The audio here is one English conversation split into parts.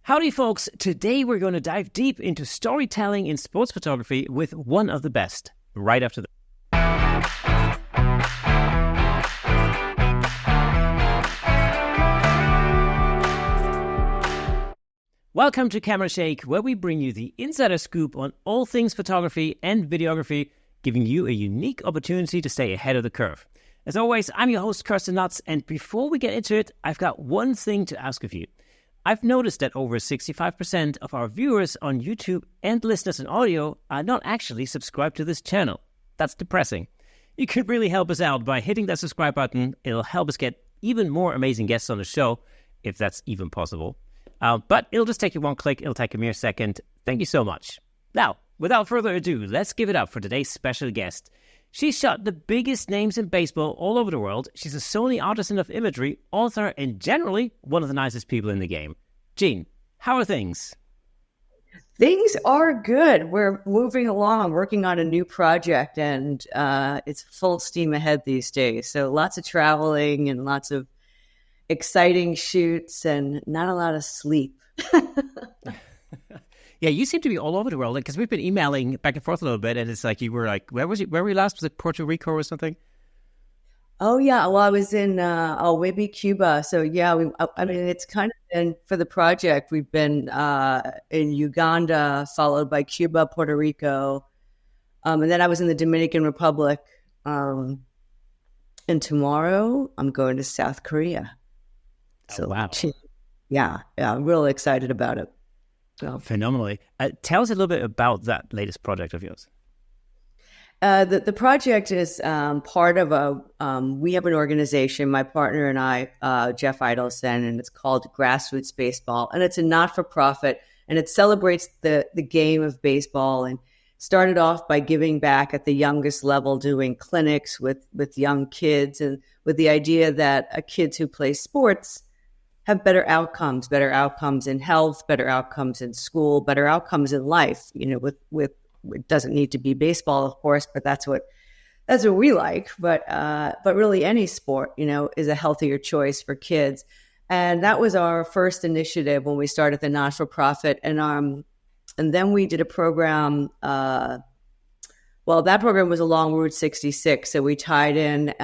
Howdy, folks. Today we're going to dive deep into storytelling in sports photography with one of the best, right after this. Welcome to Camera Shake, where we bring you the insider scoop on all things photography and videography, giving you a unique opportunity to stay ahead of the curve. As always, I'm your host, Kirsten Nuts, and before we get into it, I've got one thing to ask of you. I've noticed that over 65% of our viewers on YouTube and listeners in audio are not actually subscribed to this channel. That's depressing. You could really help us out by hitting that subscribe button. It'll help us get even more amazing guests on the show, if that's even possible. But it'll just take you one click. It'll take a mere second. Thank you so much. Now, without further ado, let's give it up for today's special guest. She's shot the biggest names in baseball all over the world. She's a Sony Artisan of Imagery, author, and generally one of the nicest people in the game. Jean, how are things? Things are good. We're moving along, working on a new project, and it's full steam ahead these days. So lots of traveling and lots of exciting shoots and not a lot of sleep. Yeah, you seem to be all over the world because we've been emailing back and forth a little bit, and it's like you were like, where were you last? Was it Puerto Rico or something? Oh yeah, well I was in maybe Cuba. So yeah, I mean it's kind of been for the project. We've been in Uganda, followed by Cuba, Puerto Rico, and then I was in the Dominican Republic. And tomorrow I'm going to South Korea. So wow, yeah, I'm really excited about it. So. Phenomenally. Tell us a little bit about that latest project of yours. The project is part of we have an organization, my partner and I, Jeff Idelson, and it's called Grassroots Baseball. And it's a not-for-profit, and it celebrates the game of baseball and started off by giving back at the youngest level, doing clinics with young kids and with the idea that kids who play sports have better outcomes in health, better outcomes in school, better outcomes in life, with it doesn't need to be baseball, of course, but that's what we like. But really any sport, is a healthier choice for kids. And that was our first initiative when we started the not-for-profit. And then we did a program. That program was along Route 66. So we tied in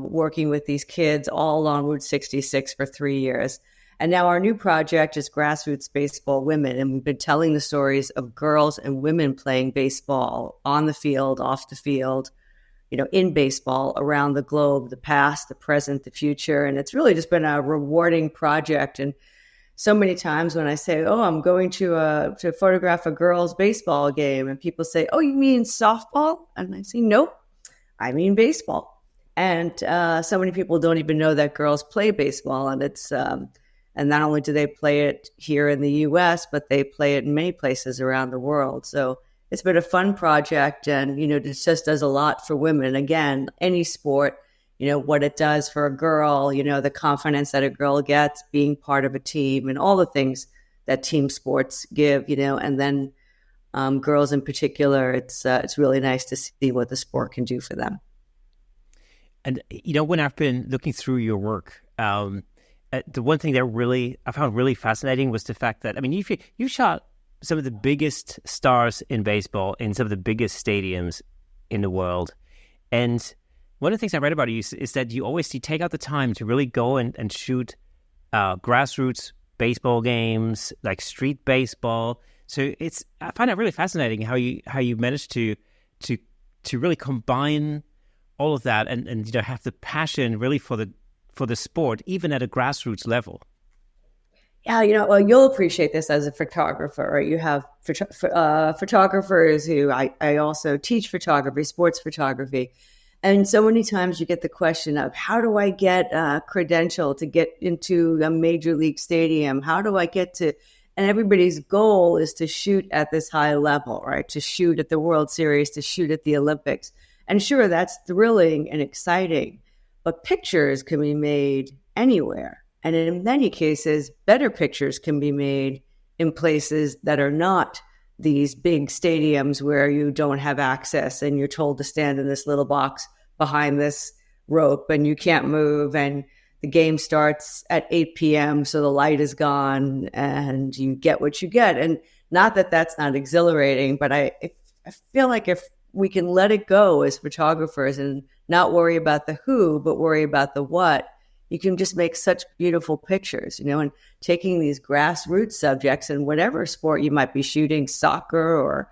working with these kids all along Route 66 for 3 years. And now our new project is Grassroots Baseball Women. And we've been telling the stories of girls and women playing baseball on the field, off the field, in baseball around the globe, the past, the present, the future. And it's really just been a rewarding project. And so many times when I say, I'm going to photograph a girls' baseball game, and people say, you mean softball? And I say, nope, I mean baseball. And so many people don't even know that girls play baseball. And it's and not only do they play it here in the U.S., but they play it in many places around the world. So it's been a fun project, and, it just does a lot for women. Again, any sport, what it does for a girl, the confidence that a girl gets being part of a team and all the things that team sports give, and then girls in particular, it's really nice to see what the sport can do for them. And, when I've been looking through your work, the one thing that I found really fascinating was the fact that, you shot some of the biggest stars in baseball in some of the biggest stadiums in the world. And one of the things I read about you is that you take out the time to really go and shoot grassroots baseball games, like street baseball. So I find it really fascinating how you managed to really combine all of that and have the passion really for the sport, even at a grassroots level. Yeah, you'll appreciate this as a photographer, right? You have photographers who I also teach photography, sports photography. And so many times you get the question of, how do I get a credential to get into a major league stadium? How do I get to, and everybody's goal is to shoot at this high level, right? To shoot at the World Series, to shoot at the Olympics. And sure, that's thrilling and exciting, but pictures can be made anywhere. And in many cases, better pictures can be made in places that are not these big stadiums where you don't have access and you're told to stand in this little box behind this rope and you can't move. And the game starts at 8 p.m. So the light is gone and you get what you get. And not that that's not exhilarating, but I feel like if we can let it go as photographers and not worry about the who, but worry about the what, you can just make such beautiful pictures, and taking these grassroots subjects in whatever sport you might be shooting, soccer or,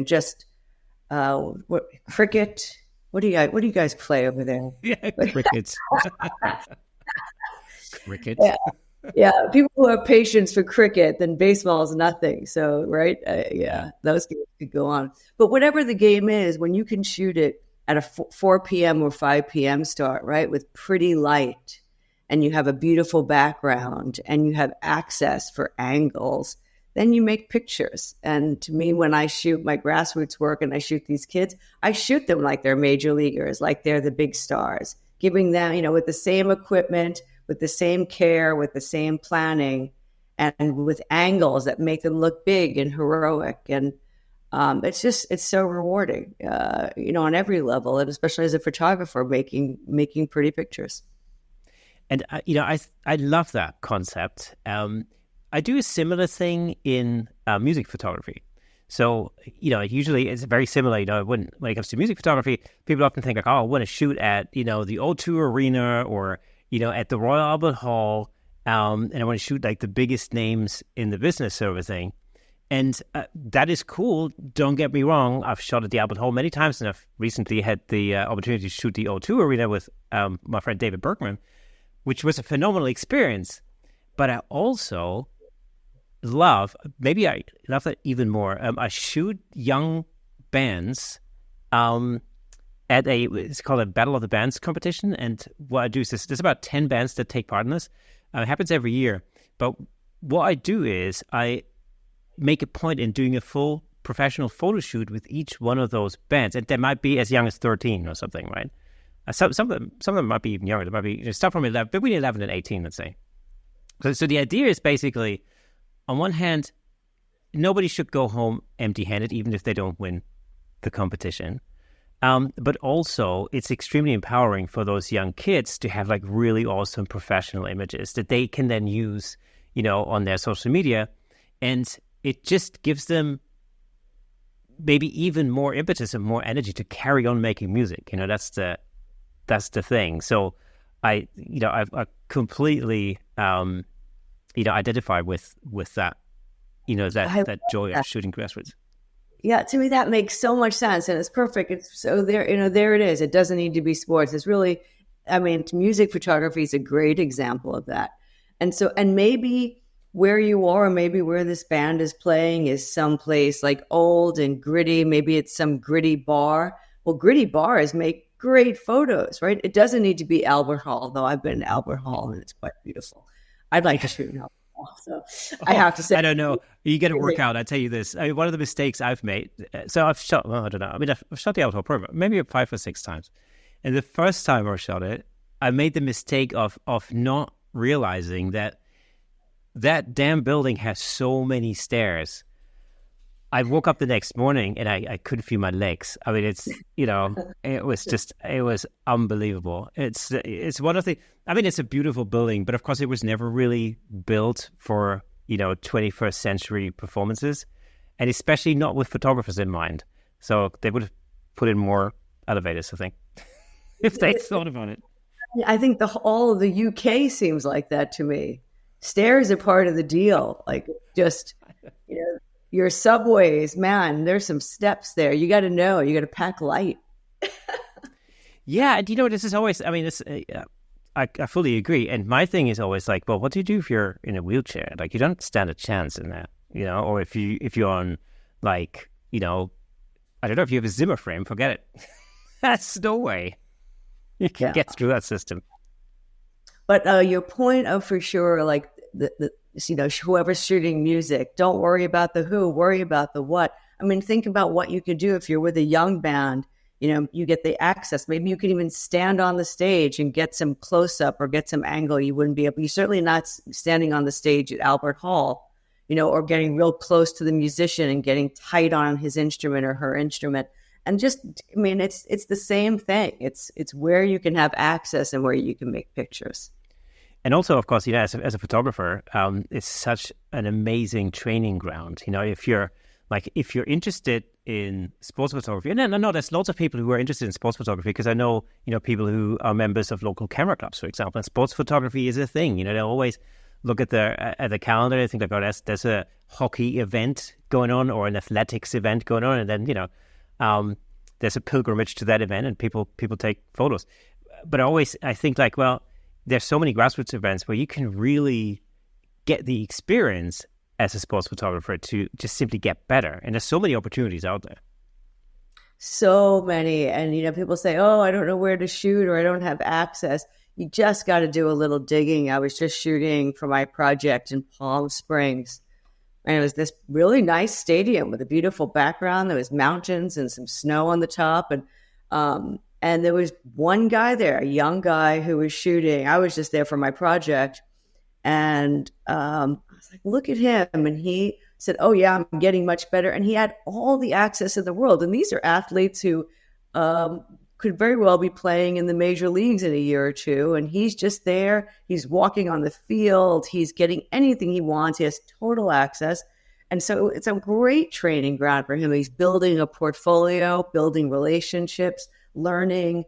just cricket. What do you guys play over there? Yeah, cricket. Cricket. Yeah, people who have patience for cricket, then baseball is nothing. So, right? Those games could go on. But whatever the game is, when you can shoot it at a 4 p.m. or 5 p.m. start, right, with pretty light, and you have a beautiful background, and you have access for angles, then you make pictures. And to me, when I shoot my grassroots work and I shoot these kids, I shoot them like they're major leaguers, like they're the big stars, giving them, with the same equipment, with the same care, with the same planning, and with angles that make them look big and heroic. And it's so rewarding, on every level, and especially as a photographer, making pretty pictures. And I love that concept. I do a similar thing in music photography. So, usually it's very similar. When it comes to music photography, people often think like, oh, I want to shoot at, the O2 Arena or, at the Royal Albert Hall, and I want to shoot like the biggest names in the business sort of thing. And that is cool. Don't get me wrong. I've shot at the Albert Hall many times, and I've recently had the opportunity to shoot the O2 Arena with my friend David Berkman, which was a phenomenal experience. But I also love that even more. I shoot young bands at it's called a Battle of the Bands competition. And what I do is there's about 10 bands that take part in this. It happens every year. But what I do is I make a point in doing a full professional photo shoot with each one of those bands. And they might be as young as 13 or something, right? Some of them might be even younger. They might be stuff from 11, between 11 and 18, let's say. So the idea is basically, on one hand, nobody should go home empty-handed, even if they don't win the competition. But also, it's extremely empowering for those young kids to have like really awesome professional images that they can then use, on their social media. And it just gives them maybe even more impetus and more energy to carry on making music. That's the thing. So I completely, identify with that, that joy of shooting grassroots. Yeah, to me, that makes so much sense, and it's perfect. It's so there it is. It doesn't need to be sports. It's really, music photography is a great example of that. And maybe where you are, or maybe where this band is playing is someplace like old and gritty. Maybe it's some gritty bar. Well, gritty bars make great photos, right? It doesn't need to be Albert Hall, though I've been to Albert Hall and it's quite beautiful. I'd like to shoot in Albert Hall, so I have to say. I don't know. You got to work out. I tell you this. One of the mistakes I've made. So I've shot. Well, I don't know. I've shot the Albert Hall program maybe 5 or 6 times, and the first time I shot it, I made the mistake of not realizing that damn building has so many stairs. I woke up the next morning and I couldn't feel my legs. It's, it was unbelievable. It's one of the, it's a beautiful building, but of course it was never really built for, 21st century performances, and especially not with photographers in mind. So they would have put in more elevators, I think, if they thought about it. I think all of the UK seems like that to me. Stairs are part of the deal. Like just, your subways, man, there's some steps there. You got to pack light. Yeah. And this is always, I fully agree. And my thing is always like, well, what do you do if you're in a wheelchair? Like you don't stand a chance in that, or if you're on like, I don't know, if you have a Zimmer frame, forget it. That's no way you can get through that system. But your point of for sure, like whoever's shooting music, don't worry about the who, worry about the what. Think about what you could do if you're with a young band. You get the access. Maybe you could even stand on the stage and get some close up or get some angle. You wouldn't be able. You're certainly not standing on the stage at Albert Hall, or getting real close to the musician and getting tight on his instrument or her instrument. And just, it's the same thing. It's where you can have access and where you can make pictures. And also, of course, as a photographer, it's such an amazing training ground. If you're interested in sports photography, and I know there's lots of people who are interested in sports photography, because I know, people who are members of local camera clubs, for example, and sports photography is a thing. They'll always look at the calendar. They think like, oh, there's a hockey event going on or an athletics event going on, and then there's a pilgrimage to that event, and people take photos. But I think like, well, there's so many grassroots events where you can really get the experience as a sports photographer to just simply get better. And there's so many opportunities out there. So many. And, people say, oh, I don't know where to shoot, or I don't have access. You just got to do a little digging. I was just shooting for my project in Palm Springs. And it was this really nice stadium with a beautiful background. There was mountains and some snow on the top. And there was one guy there, a young guy who was shooting. I was just there for my project. And I was like, look at him. And he said, oh, yeah, I'm getting much better. And he had all the access in the world. And these are athletes who could very well be playing in the major leagues in a year or two. And he's just there. He's walking on the field. He's getting anything he wants. He has total access. And so it's a great training ground for him. He's building a portfolio, building relationships, learning,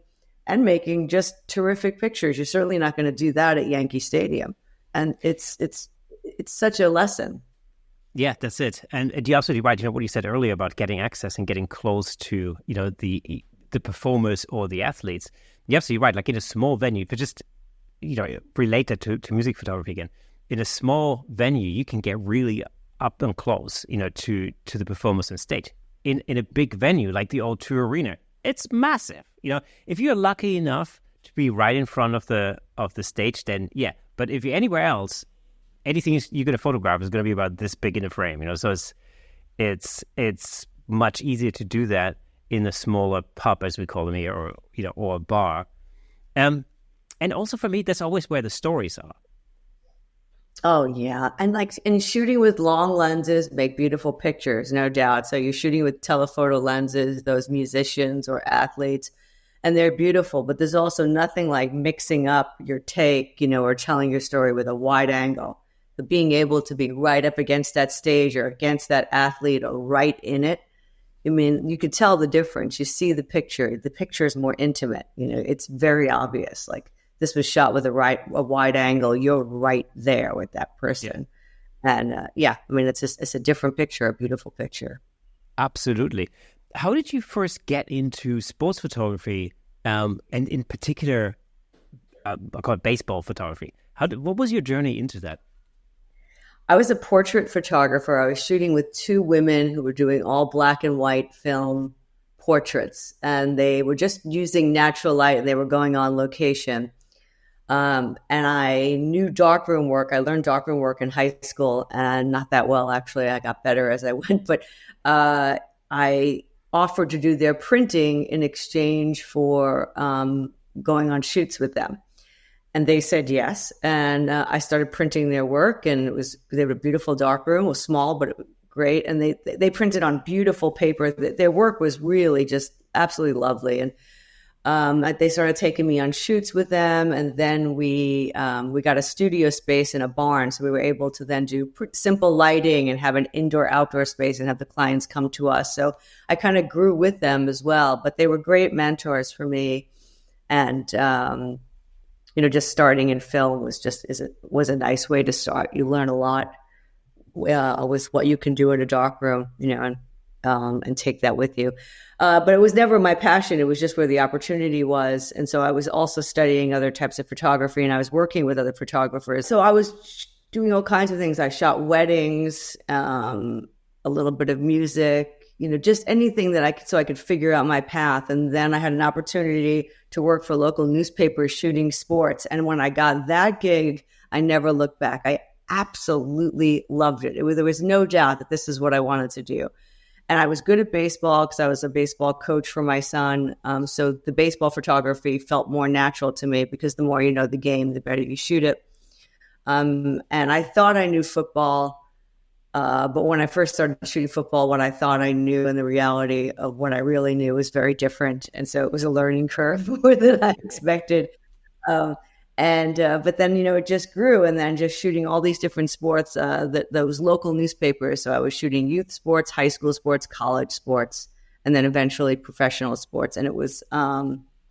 and making just terrific pictures. You're certainly not going to do that at Yankee Stadium. And it's such a lesson. Yeah, that's it. And you're absolutely right. What you said earlier about getting access and getting close to, the performers or the athletes. You're absolutely right. Like in a small venue, but just, relate that to music photography again. In a small venue, you can get really up and close, to the performers on stage. In a big venue like the O2 Arena, it's massive. If you're lucky enough to be right in front of the stage, then yeah. But if you're anywhere else, anything you're going to photograph is going to be about this big in the frame. So it's much easier to do that in a smaller pub, as we call them here, or a bar. And also for me, that's always where the stories are. Oh, yeah. And shooting with long lenses make beautiful pictures, no doubt. So you're shooting with telephoto lenses, those musicians or athletes, and they're beautiful. But there's also nothing like mixing up your take, or telling your story with a wide angle. But being able to be right up against that stage or against that athlete or right in it. I mean, you could tell the difference. You see the picture. The picture is more intimate. It's very obvious. Like, this was shot with a wide angle. You're right there with that person. Yeah. And it's a different picture, a beautiful picture. Absolutely. How did you first get into sports photography, and in particular, I call it baseball photography? What was your journey into that? I was a portrait photographer. I was shooting with two women who were doing all black and white film portraits, and they were just using natural light, and they were going on location. And I knew darkroom work. I learned darkroom work in high school, and not that well, actually. I got better as I went. But I offered to do their printing in exchange for going on shoots with them. And they said yes. And I started printing their work, and they had a beautiful darkroom. It was small, but it was great. And they printed on beautiful paper. Their work was really just absolutely lovely. And they started taking me on shoots with them, and then we got a studio space in a barn, so we were able to then do simple lighting and have an indoor-outdoor space and have the clients come to us. So I kind of grew with them as well, but they were great mentors for me. And just starting in film was a nice way to start. You learn a lot with what you can do in a darkroom, and take that with you. But it was never my passion. It was just where the opportunity was. And so I was also studying other types of photography, and I was working with other photographers. So I was doing all kinds of things. I shot weddings, a little bit of music, just anything that I could figure out my path. And then I had an opportunity to work for local newspapers shooting sports. And when I got that gig, I never looked back. I absolutely loved it. There was no doubt that this is what I wanted to do. And I was good at baseball because I was a baseball coach for my son. So the baseball photography felt more natural to me because the more you know the game, the better you shoot it. And I thought I knew football. But when I first started shooting football, what I thought I knew and the reality of what I really knew was very different. And so it was a learning curve more than I expected. And but then, it just grew, and then just shooting all these different sports, those local newspapers. So I was shooting youth sports, high school sports, college sports, and then eventually professional sports. And it was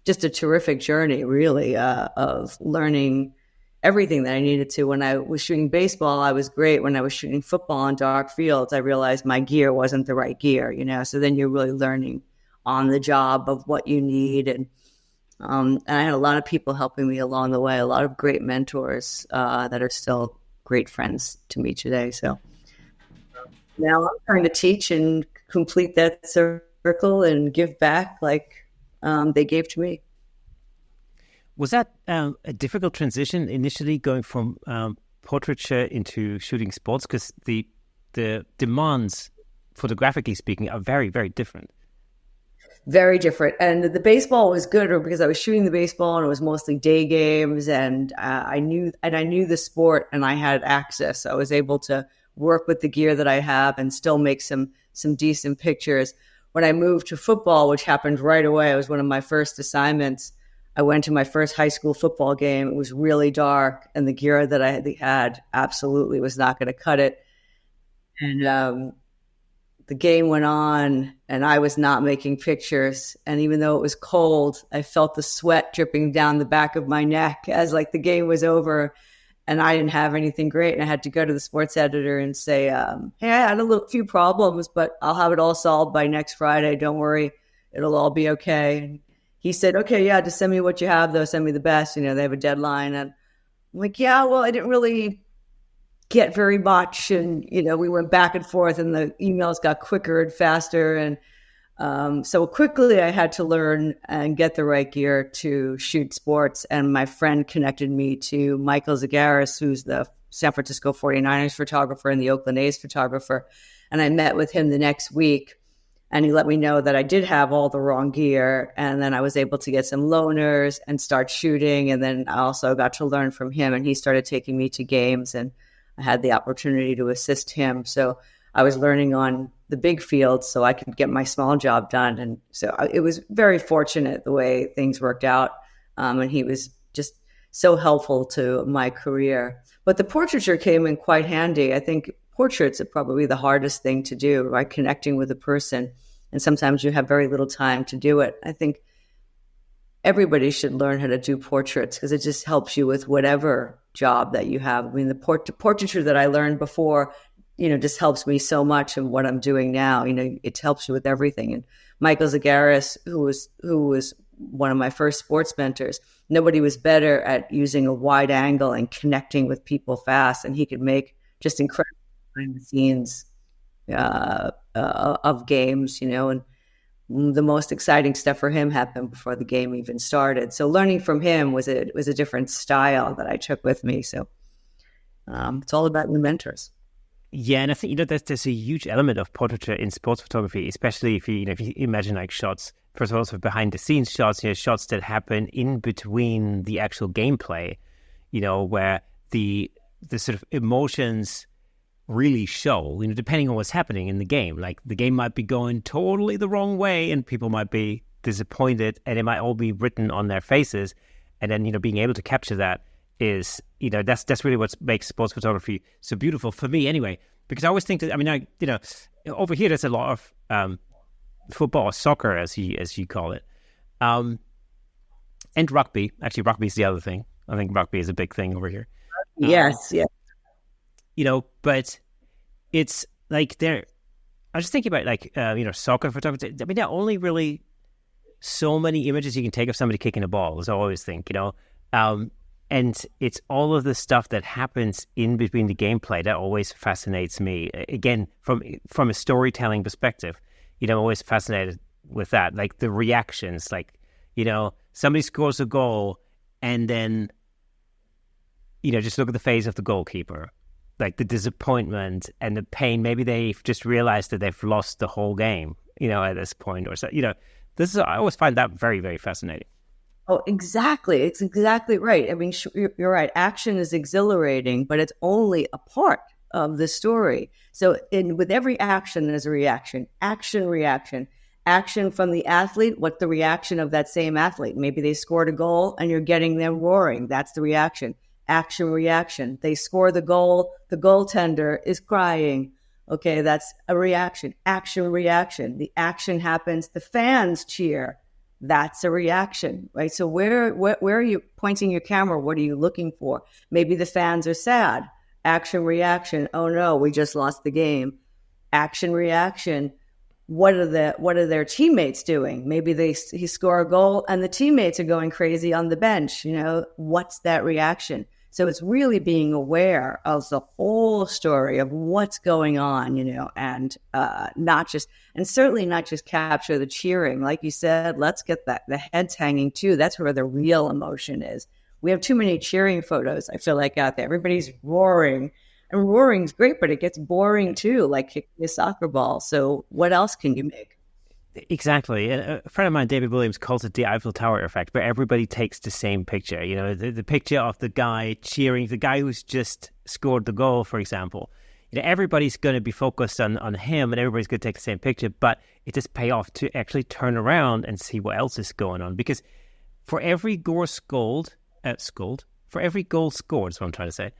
just a terrific journey, really, of learning everything that I needed to. When I was shooting baseball, I was great. When I was shooting football on dark fields, I realized my gear wasn't the right gear, So then you're really learning on the job of what you need. And I had a lot of people helping me along the way, a lot of great mentors that are still great friends to me today. So now I'm trying to teach and complete that circle and give back like they gave to me. Was that a difficult transition initially, going from portraiture into shooting sports? Because the demands, photographically speaking, are very, very different. Very different. And the baseball was good because I was shooting the baseball and it was mostly day games, and I knew the sport and I had access. So I was able to work with the gear that I have and still make some decent pictures. When I moved to football, which happened right away, it was one of my first assignments. I went to my first high school football game. It was really dark, and the gear that I had absolutely was not going to cut it. And the game went on, and I was not making pictures. And even though it was cold, I felt the sweat dripping down the back of my neck as the game was over, and I didn't have anything great. And I had to go to the sports editor and say, hey, I had a few problems, but I'll have it all solved by next Friday. Don't worry. It'll all be okay. And he said, okay, yeah, just send me what you have, though. Send me the best. They have a deadline. And I'm like, yeah, well, I didn't really get very much. And, we went back and forth, and the emails got quicker and faster. And so quickly I had to learn and get the right gear to shoot sports. And my friend connected me to Michael Zagaris, who's the San Francisco 49ers photographer and the Oakland A's photographer. And I met with him the next week, and he let me know that I did have all the wrong gear. And then I was able to get some loaners and start shooting. And then I also got to learn from him, and he started taking me to games, and I had the opportunity to assist him. So I was learning on the big field so I could get my small job done. And so it was very fortunate the way things worked out. And he was just so helpful to my career. But the portraiture came in quite handy. I think portraits are probably the hardest thing to do, right? Connecting with a person. And sometimes you have very little time to do it. I think everybody should learn how to do portraits because it just helps you with whatever job that you have. I mean, the portraiture that I learned before, just helps me so much in what I'm doing now. It helps you with everything. And Michael Zagaris, who was one of my first sports mentors, nobody was better at using a wide angle and connecting with people fast. And he could make just incredible behind the scenes of games, and the most exciting stuff for him happened before the game even started. So learning from him was a different style that I took with me. So it's all about your mentors. Yeah, and I think there's a huge element of portraiture in sports photography, especially if you imagine shots. First of all, behind the scenes shots, shots that happen in between the actual gameplay, where the sort of emotions really show, depending on what's happening in the game. Like the game might be going totally the wrong way and people might be disappointed and it might all be written on their faces. And then, being able to capture that is, that's really what makes sports photography so beautiful for me anyway. Because I always think that, over here there's a lot of football or soccer as you call it. And rugby. Actually, rugby is the other thing. I think rugby is a big thing over here. Yes. But it's like I was just thinking about soccer photography. I mean, there are only really so many images you can take of somebody kicking a ball, as I always think, and it's all of the stuff that happens in between the gameplay that always fascinates me. Again, from a storytelling perspective, I'm always fascinated with that, like the reactions, somebody scores a goal and then, just look at the face of the goalkeeper. Like the disappointment and the pain. Maybe they've just realized that they've lost the whole game, at this point or so. I always find that very, very fascinating. Oh, exactly. It's exactly right. I mean, you're right. Action is exhilarating, but it's only a part of the story. So with every action, there's a reaction, reaction. Action from the athlete, what's the reaction of that same athlete? Maybe they scored a goal and you're getting them roaring. That's the reaction. Action, reaction. They score the goal, the goaltender is crying. Okay, that's a reaction. Action, reaction. The action happens, the fans cheer. That's a reaction, right? So where are you pointing your camera? What are you looking for? Maybe the fans are sad. Action, reaction. Oh no, we just lost the game. Action, reaction. What are their teammates doing? Maybe he score a goal and the teammates are going crazy on the bench. What's that reaction? So it's really being aware of the whole story of what's going on, and certainly not just capture the cheering. Like you said, let's get the heads hanging too. That's where the real emotion is. We have too many cheering photos, I feel like, out there. Everybody's roaring. And roaring's great, but it gets boring too, like kicking a soccer ball. So what else can you make? Exactly. A friend of mine, David Williams, calls it the Eiffel Tower effect, where everybody takes the same picture. The picture of the guy cheering, the guy who's just scored the goal, for example. Everybody's going to be focused on him, and everybody's going to take the same picture, but it does pay off to actually turn around and see what else is going on. Because for every goal scored, that's what I'm trying to say,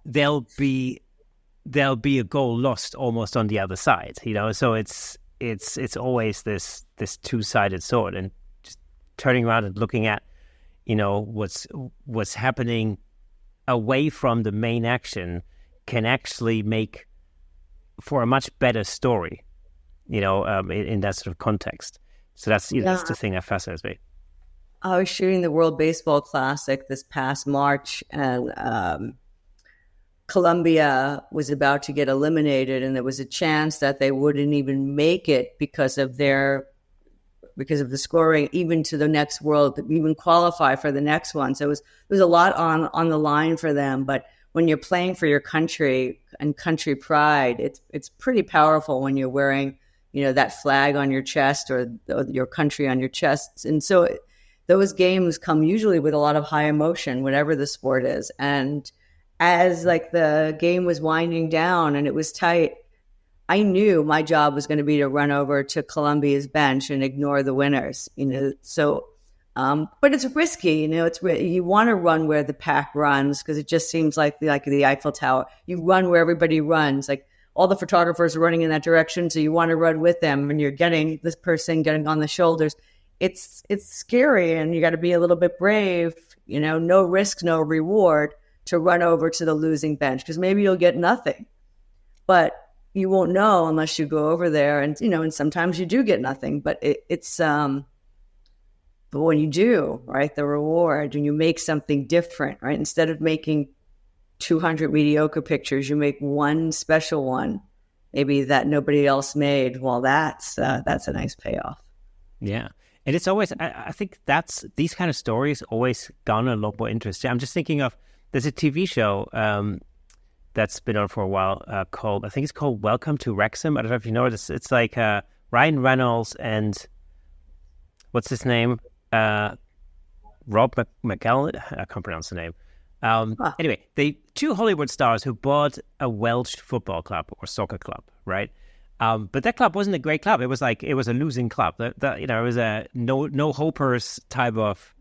there'll be a goal lost almost on the other side. So it's always this two-sided sword, and just turning around and looking at what's happening away from the main action can actually make for a much better story, in that sort of context. So that's that's the thing that fascinates me. I was shooting the World Baseball Classic this past March, and Colombia was about to get eliminated, and there was a chance that they wouldn't even make it because of the scoring, even to the next world, even qualify for the next one. So it was a lot on the line for them. But when you're playing for your country and country pride, it's pretty powerful when you're wearing, that flag on your chest or your country on your chest. And so those games come usually with a lot of high emotion, whatever the sport is. And as the game was winding down and it was tight, I knew my job was going to be to run over to Colombia's bench and ignore the winners, So, but it's risky, you want to run where the pack runs, because it just seems like the Eiffel Tower. You run where everybody runs. Like all the photographers are running in that direction, so you want to run with them, and you're getting this person getting on the shoulders. It's scary, and you got to be a little bit brave. No risk, no reward, to run over to the losing bench, because maybe you'll get nothing, but you won't know unless you go over there. And, and sometimes you do get nothing, but but when you do, right, the reward, and you make something different, right? Instead of making 200 mediocre pictures, you make one special one, maybe that nobody else made. Well, that's a nice payoff. Yeah. And it's always, I think these kind of stories always garner a lot more interest. I'm just thinking of, there's a TV show that's been on for a while called Welcome to Wrexham. I don't know if you know it. It's like Ryan Reynolds and what's his name? Rob McElhenney. I can't pronounce the name. Anyway, they two Hollywood stars who bought a Welsh football club or soccer club, right? But that club wasn't a great club. It was a losing club. It was a no hopers type of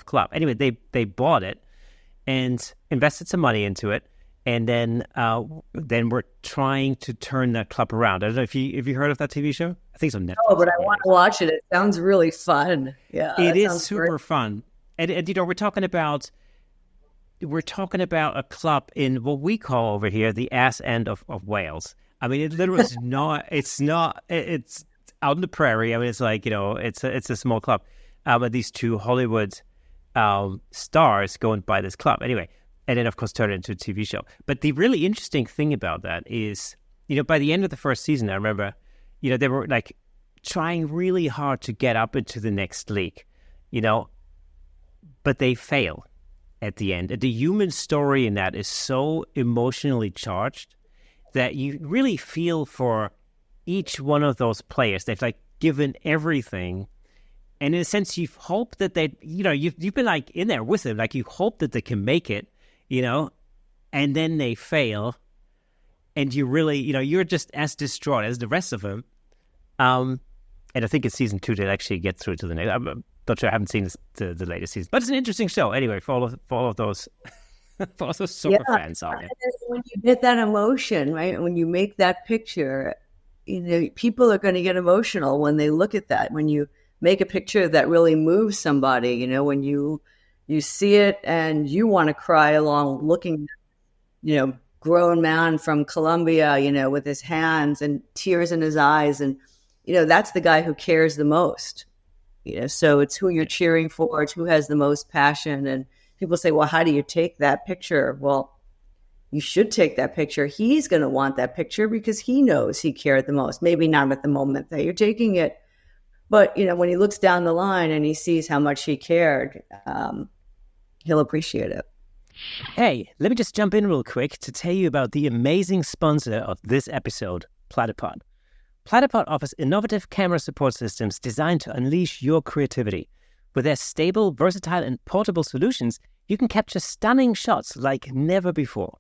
club. Anyway, they bought it and invested some money into it, and then we're trying to turn that club around. I don't know if you heard of that TV show. I think it's on Netflix. Oh, but I want to watch it. It sounds really fun. Yeah, it is super fun. And we're talking about a club in what we call over here the ass end of Wales. I mean, it literally is not. It's out in the prairie. I mean, it's like it's a small club. But these two Hollywood stars go and buy this club anyway, and then of course turn it into a TV show. But the really interesting thing about that is, by the end of the first season, I remember, they were like trying really hard to get up into the next league, but they fail at the end. And the human story in that is so emotionally charged that you really feel for each one of those players. They've like given everything. And in a sense, you've hoped that you've been like in there with them. Like you hope that they can make it, and then they fail. And you really, you're just as distraught as the rest of them. And I think it's season 2 that actually get through to the next. I'm not sure. I haven't seen the latest season, but it's an interesting show. Anyway, for all of those for all those soccer fans out there. When you get that emotion, right? When you make that picture, people are going to get emotional when they look at that. When you make a picture that really moves somebody, when you see it and you want to cry along looking, grown man from Colombia, with his hands and tears in his eyes. And, that's the guy who cares the most, so it's who you're cheering for. It's who has the most passion. And people say, well, how do you take that picture? Well, you should take that picture. He's going to want that picture because he knows he cared the most. Maybe not at the moment that you're taking it, but, when he looks down the line and he sees how much he cared, he'll appreciate it. Hey, let me just jump in real quick to tell you about the amazing sponsor of this episode, Platypod. Platypod offers innovative camera support systems designed to unleash your creativity. With their stable, versatile, and portable solutions, you can capture stunning shots like never before.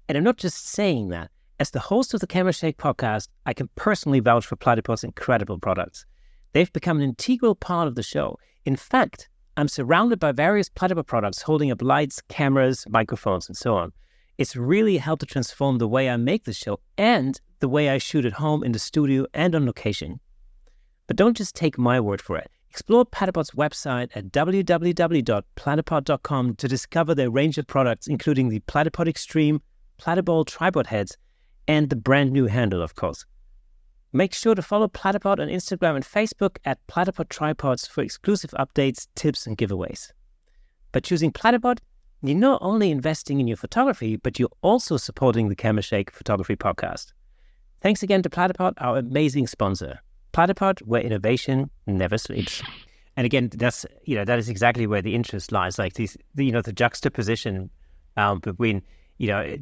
And I'm not just saying that. As the host of the Camera Shake podcast, I can personally vouch for Platypod's incredible products. They've become an integral part of the show. In fact, I'm surrounded by various Platypod products holding up lights, cameras, microphones, and so on. It's really helped to transform the way I make the show and the way I shoot at home, in the studio, and on location. But don't just take my word for it. Explore Platypod's website at www.platypod.com to discover their range of products, including the Platypod Extreme, Platypod tripod heads, and the brand new handle, of course. Make sure to follow Platypod on Instagram and Facebook at Platypod Tripods for exclusive updates, tips, and giveaways. By choosing Platypod, you're not only investing in your photography, but you're also supporting the Camera Shake Photography Podcast. Thanks again to Platypod, our amazing sponsor. Platypod, where innovation never sleeps. And again, that is exactly where the interest lies. Like the juxtaposition between, you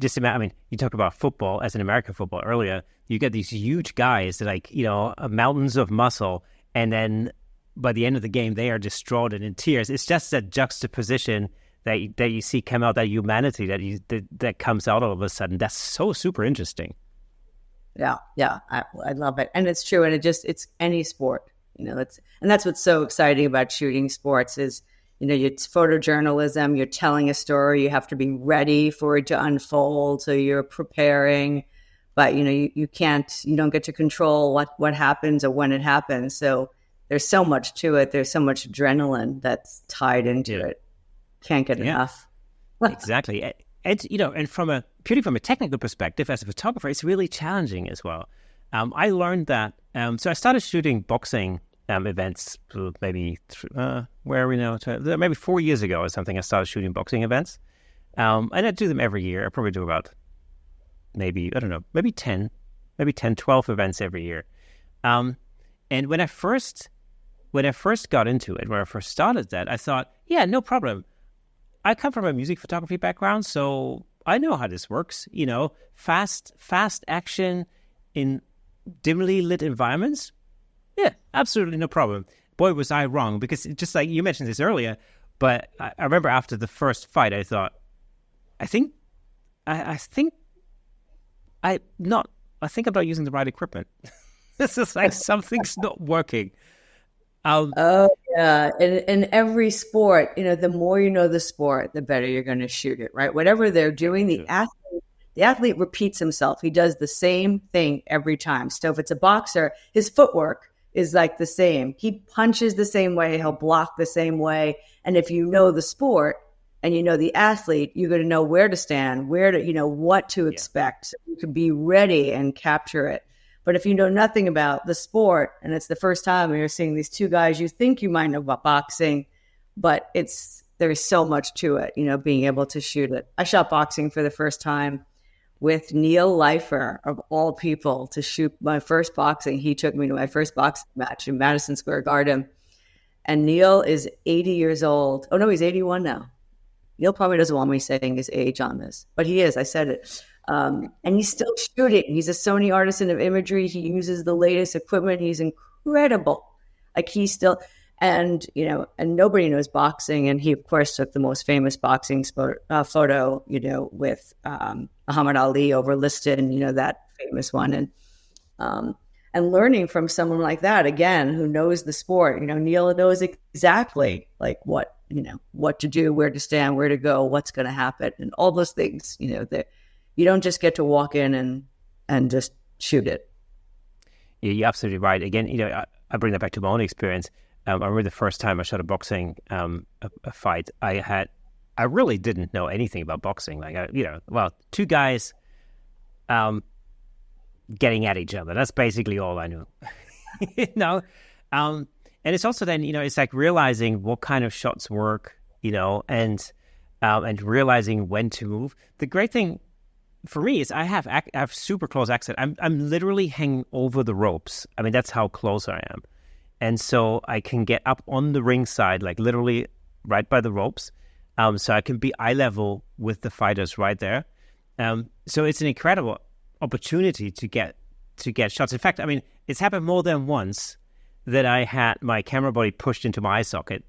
talked about football as an American football earlier. You get these huge guys that mountains of muscle, and then by the end of the game, they are distraught and in tears. It's just that juxtaposition that you see come out, that humanity that comes out all of a sudden. That's so super interesting. Yeah, I love it, and it's true. And it's any sport, and that's what's so exciting about shooting sports is, it's photojournalism. You're telling a story. You have to be ready for it to unfold, so you're preparing. But you don't get to control what happens or when it happens. So there's so much to it. There's so much adrenaline that's tied into it. Can't get enough. Exactly. And from a technical perspective, as a photographer, it's really challenging as well. I learned that. So I started shooting boxing events maybe where are we now? Maybe 4 years ago or something. I started shooting boxing events, and I do them every year. I probably do about maybe 10, 12 events every year. And when I first got into it, when I first started that, I thought, yeah, no problem. I come from a music photography background, so I know how this works. Fast action in dimly lit environments. Yeah, absolutely no problem. Boy, was I wrong, because just like you mentioned this earlier, but I remember after the first fight, I thought, I think I'm not using the right equipment. This is like something's not working. Oh yeah, in every sport, the more you know the sport, the better you're going to shoot it, right? Whatever they're doing, the athlete repeats himself. He does the same thing every time. So if it's a boxer, his footwork is like the same. He punches the same way. He'll block the same way. And if you know the sport and you know the athlete, you're going to know where to stand, what to expect. So you can be ready and capture it. But if you know nothing about the sport and it's the first time you're seeing these two guys, you think you might know about boxing, but there's so much to it, being able to shoot it. I shot boxing for the first time with Neil Leifer, of all people, to shoot my first boxing. He took me to my first boxing match in Madison Square Garden. And Neil is 80 years old. Oh, no, he's 81 now. Neil probably doesn't want me saying his age on this, but he is. I said it. And he's still shooting. He's a Sony Artisan of Imagery. He uses the latest equipment. He's incredible. He's still, and nobody knows boxing. And he, of course, took the most famous boxing photo, with Muhammad Ali over Liston, that famous one. And and learning from someone like that, again, who knows the sport. Neil knows exactly like what to do, where to stand, where to go, what's going to happen, and all those things. That you don't just get to walk in and just shoot it. Yeah, you're absolutely right. Again, I bring that back to my own experience. I remember the first time I shot a boxing a fight. I really didn't know anything about boxing. Like, two guys getting at each other. That's basically all I knew. And it's also then, it's like realizing what kind of shots work, and realizing when to move. The great thing for me is I have super close access. I'm literally hanging over the ropes. I mean, that's how close I am. And so I can get up on the ring side, like literally right by the ropes. So I can be eye level with the fighters right there. So it's an incredible opportunity to get shots. In fact, I mean, it's happened more than once that I had my camera body pushed into my eye socket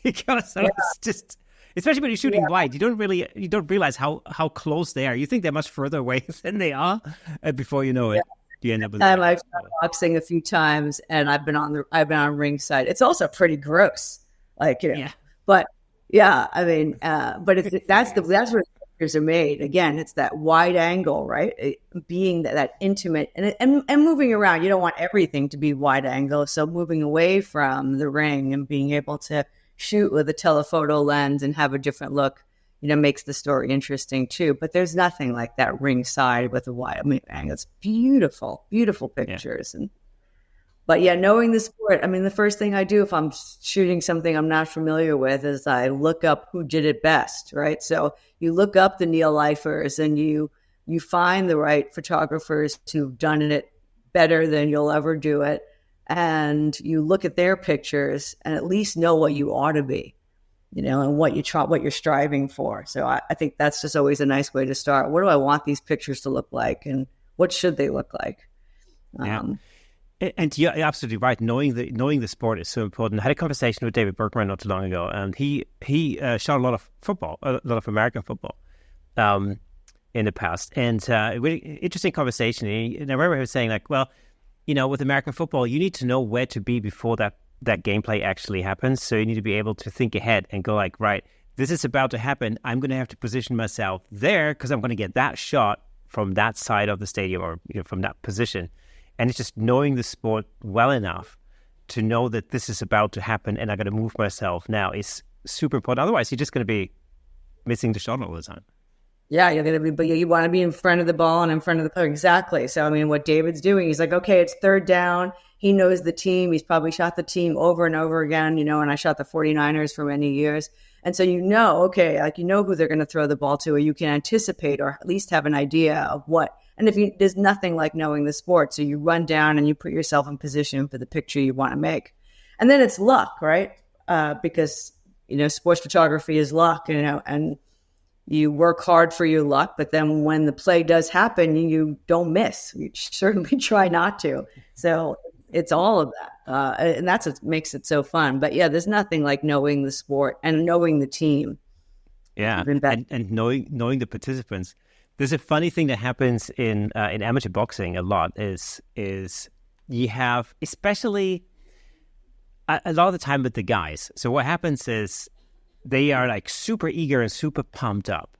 because I was just, especially when you're shooting wide, you don't realize how close they are. You think they're much further away than they are, and before you know it, you end up with. I've shot boxing a few times, and I've been on ringside. It's also pretty gross, like but yeah, I mean, but that's where pictures are made. Again, it's that wide angle, right? Being that intimate and moving around. You don't want everything to be wide angle, so moving away from the ring and being able to shoot with a telephoto lens and have a different look, makes the story interesting too. But there's nothing like that ringside with a wide angle. It's beautiful, beautiful pictures. Yeah. But yeah, knowing the sport, I mean, the first thing I do if I'm shooting something I'm not familiar with is I look up who did it best, right? So you look up the Neil Eifers and you find the right photographers who've done it better than you'll ever do it. And you look at their pictures and at least know what you ought to be, and what you're striving for. So I think that's just always a nice way to start. What do I want these pictures to look like, and what should they look like? And you're absolutely right. Knowing the sport is so important. I had a conversation with David Berkman not too long ago, and he shot a lot of football, a lot of American football, in the past, and a really interesting conversation. And I remember he was saying, like, well, with American football, you need to know where to be before that gameplay actually happens. So you need to be able to think ahead and go like, right, this is about to happen. I'm going to have to position myself there because I'm going to get that shot from that side of the stadium or from that position. And it's just knowing the sport well enough to know that this is about to happen and I got to move myself now is super important. Otherwise, you're just going to be missing the shot all the time. Yeah, you're going to be, but you want to be in front of the ball and in front of the player. Exactly. So, I mean, what David's doing, he's like, okay, it's third down. He knows the team. He's probably shot the team over and over again, and I shot the 49ers for many years. And so, okay, like, who they're going to throw the ball to, or you can anticipate or at least have an idea of what. And there's nothing like knowing the sport. So you run down and you put yourself in position for the picture you want to make. And then it's luck, right? Because, sports photography is luck, and you work hard for your luck, but then when the play does happen, you don't miss. You certainly try not to. So it's all of that. And that's what makes it so fun. But yeah, there's nothing like knowing the sport and knowing the team. Yeah, and knowing the participants. There's a funny thing that happens in amateur boxing a lot is you have, especially a lot of the time with the guys. So what happens is they are like super eager and super pumped up.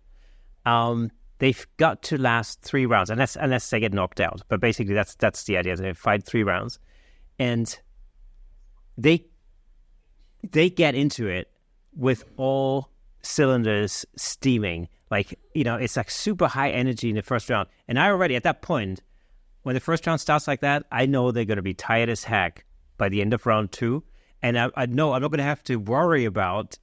They've got to last 3 rounds unless they get knocked out. But basically that's the idea. They fight 3 rounds, and they get into it with all cylinders steaming. Like, it's like super high energy in the first round. And I already, at that point, when the first round starts like that, I know they're going to be tired as heck by the end of round 2. And I know I'm not going to have to worry about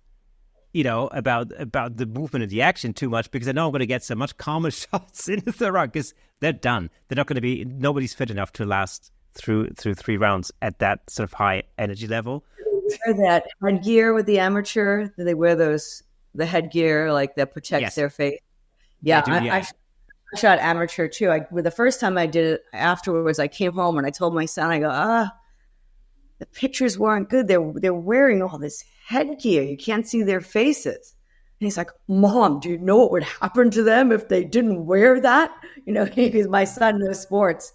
the movement of the action too much, because I know I'm going to get some much calmer shots in the third round because they're done. They're not going to be, nobody's fit enough to last through 3 rounds at that sort of high energy level. Wear that headgear with the amateur. They wear the headgear like that protects their face. Yeah, I shot amateur too. The first time I did it, afterwards I came home and I told my son, I go, the pictures weren't good. They're wearing all this headgear. You can't see their faces. And he's like, Mom, do you know what would happen to them if they didn't wear that? Because my son knows sports.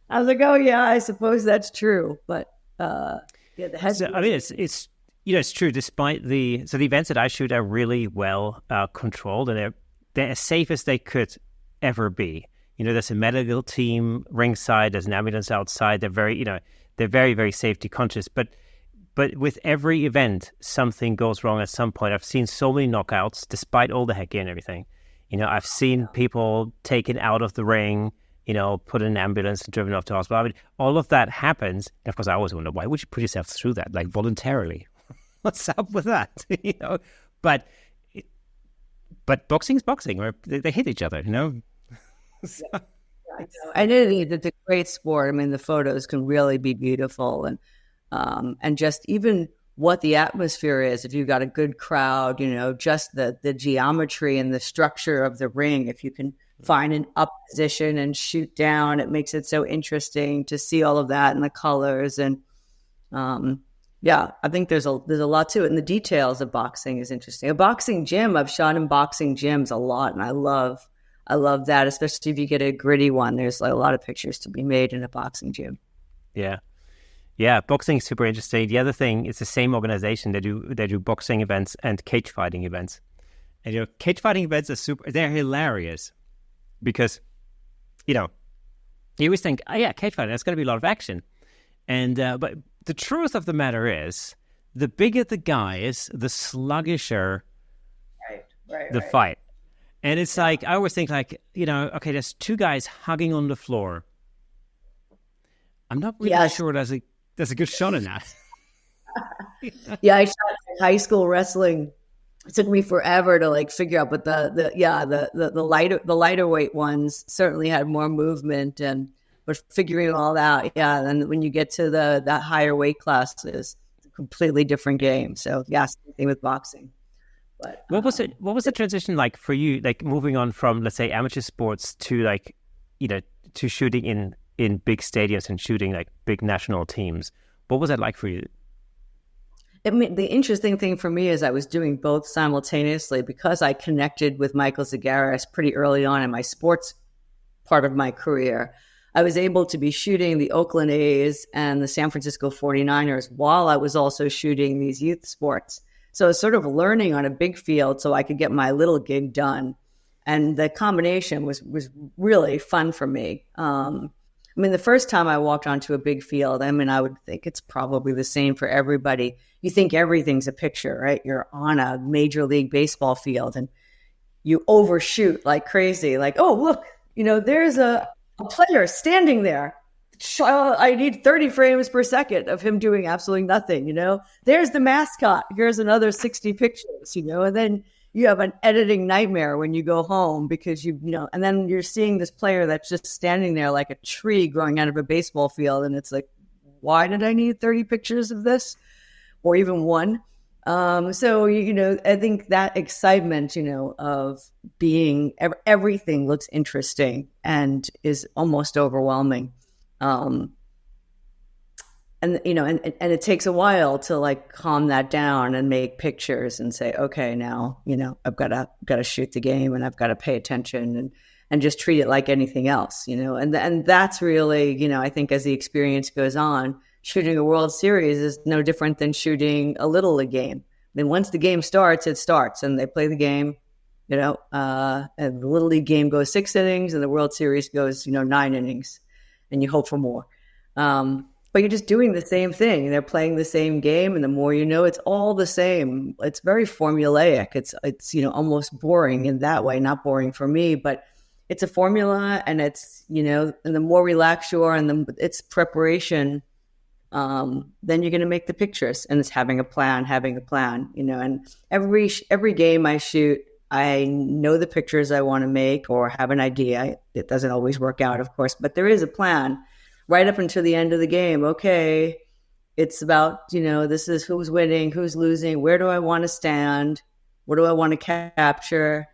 I was like, oh yeah, I suppose that's true. But yeah, the head. So, I mean, it's it's true. Despite the events that I shoot are really well controlled, and they're as safe as they could ever be. There's a medical team ringside, there's an ambulance outside. They're very, very safety conscious. But with every event, something goes wrong at some point. I've seen so many knockouts, despite all the heck and everything. I've seen people taken out of the ring, put in an ambulance and driven off to hospital. I mean, all of that happens. And of course, I always wonder, why would you put yourself through that, like voluntarily? What's up with that? But boxing's boxing, or they hit each other, So. And it's a great sport. I mean, the photos can really be beautiful, and just even what the atmosphere is. If you've got a good crowd, just the geometry and the structure of the ring. If you can find an up position and shoot down, it makes it so interesting to see all of that and the colors. And yeah, I think there's a lot to it, and the details of boxing is interesting. A boxing gym, I've shot in boxing gyms a lot, and I love that, especially if you get a gritty one. There's a lot of pictures to be made in a boxing gym. Yeah, boxing is super interesting. The other thing is the same organization. They do boxing events and cage fighting events. And cage fighting events are they're hilarious because you always think, oh yeah, cage fighting, there's going to be a lot of action. And but the truth of the matter is, the bigger the guy is, the sluggisher the fight. And it's like, I always think like, okay, there's two guys hugging on the floor. I'm not really sure there's a good shot in that. Yeah, I shot high school wrestling. It took me forever to figure out, but the lighter weight ones certainly had more movement, but figuring all out, and when you get to that higher weight classes, it's a completely different game. So same thing with boxing. But what was the transition like for you, like moving on from, let's say, amateur sports to to shooting in big stadiums and shooting like big national teams? What was that like for you? I mean, the interesting thing for me is I was doing both simultaneously because I connected with Michael Zagaris pretty early on in my sports part of my career. I was able to be shooting the Oakland A's and the San Francisco 49ers while I was also shooting these youth sports. So I was sort of learning on a big field so I could get my little gig done. And the combination was really fun for me. I mean, the first time I walked onto a big field, I mean, I would think it's probably the same for everybody. You think everything's a picture, right? You're on a Major League Baseball field and you overshoot like crazy. Like, oh, look, there's a player standing there. I need 30 frames per second of him doing absolutely nothing, There's the mascot. Here's another 60 pictures, and then you have an editing nightmare when you go home because and then you're seeing this player that's just standing there like a tree growing out of a baseball field. And it's like, why did I need 30 pictures of this or even one? So, I think that excitement, of being everything looks interesting and is almost overwhelming. And it takes a while to calm that down and make pictures and say, okay, now, I've got to shoot the game and I've got to pay attention and just treat it like anything else, and that's really, I think as the experience goes on, shooting a World Series is no different than shooting a Little League game. I mean, once the game starts, it starts and they play the game, and the Little League game goes 6 innings and the World Series goes, 9 innings. And you hope for more. But you're just doing the same thing. They're playing the same game. And the more it's all the same. It's very formulaic. It's almost boring in that way. Not boring for me, but it's a formula. And it's, and the more relaxed you are and it's preparation, then you're going to make the pictures. And it's having a plan. And every game I shoot, I know the pictures I want to make or have an idea. It doesn't always work out, of course, but there is a plan right up until the end of the game. Okay, it's about, this is who's winning, who's losing, where do I want to stand, what do I want to capture,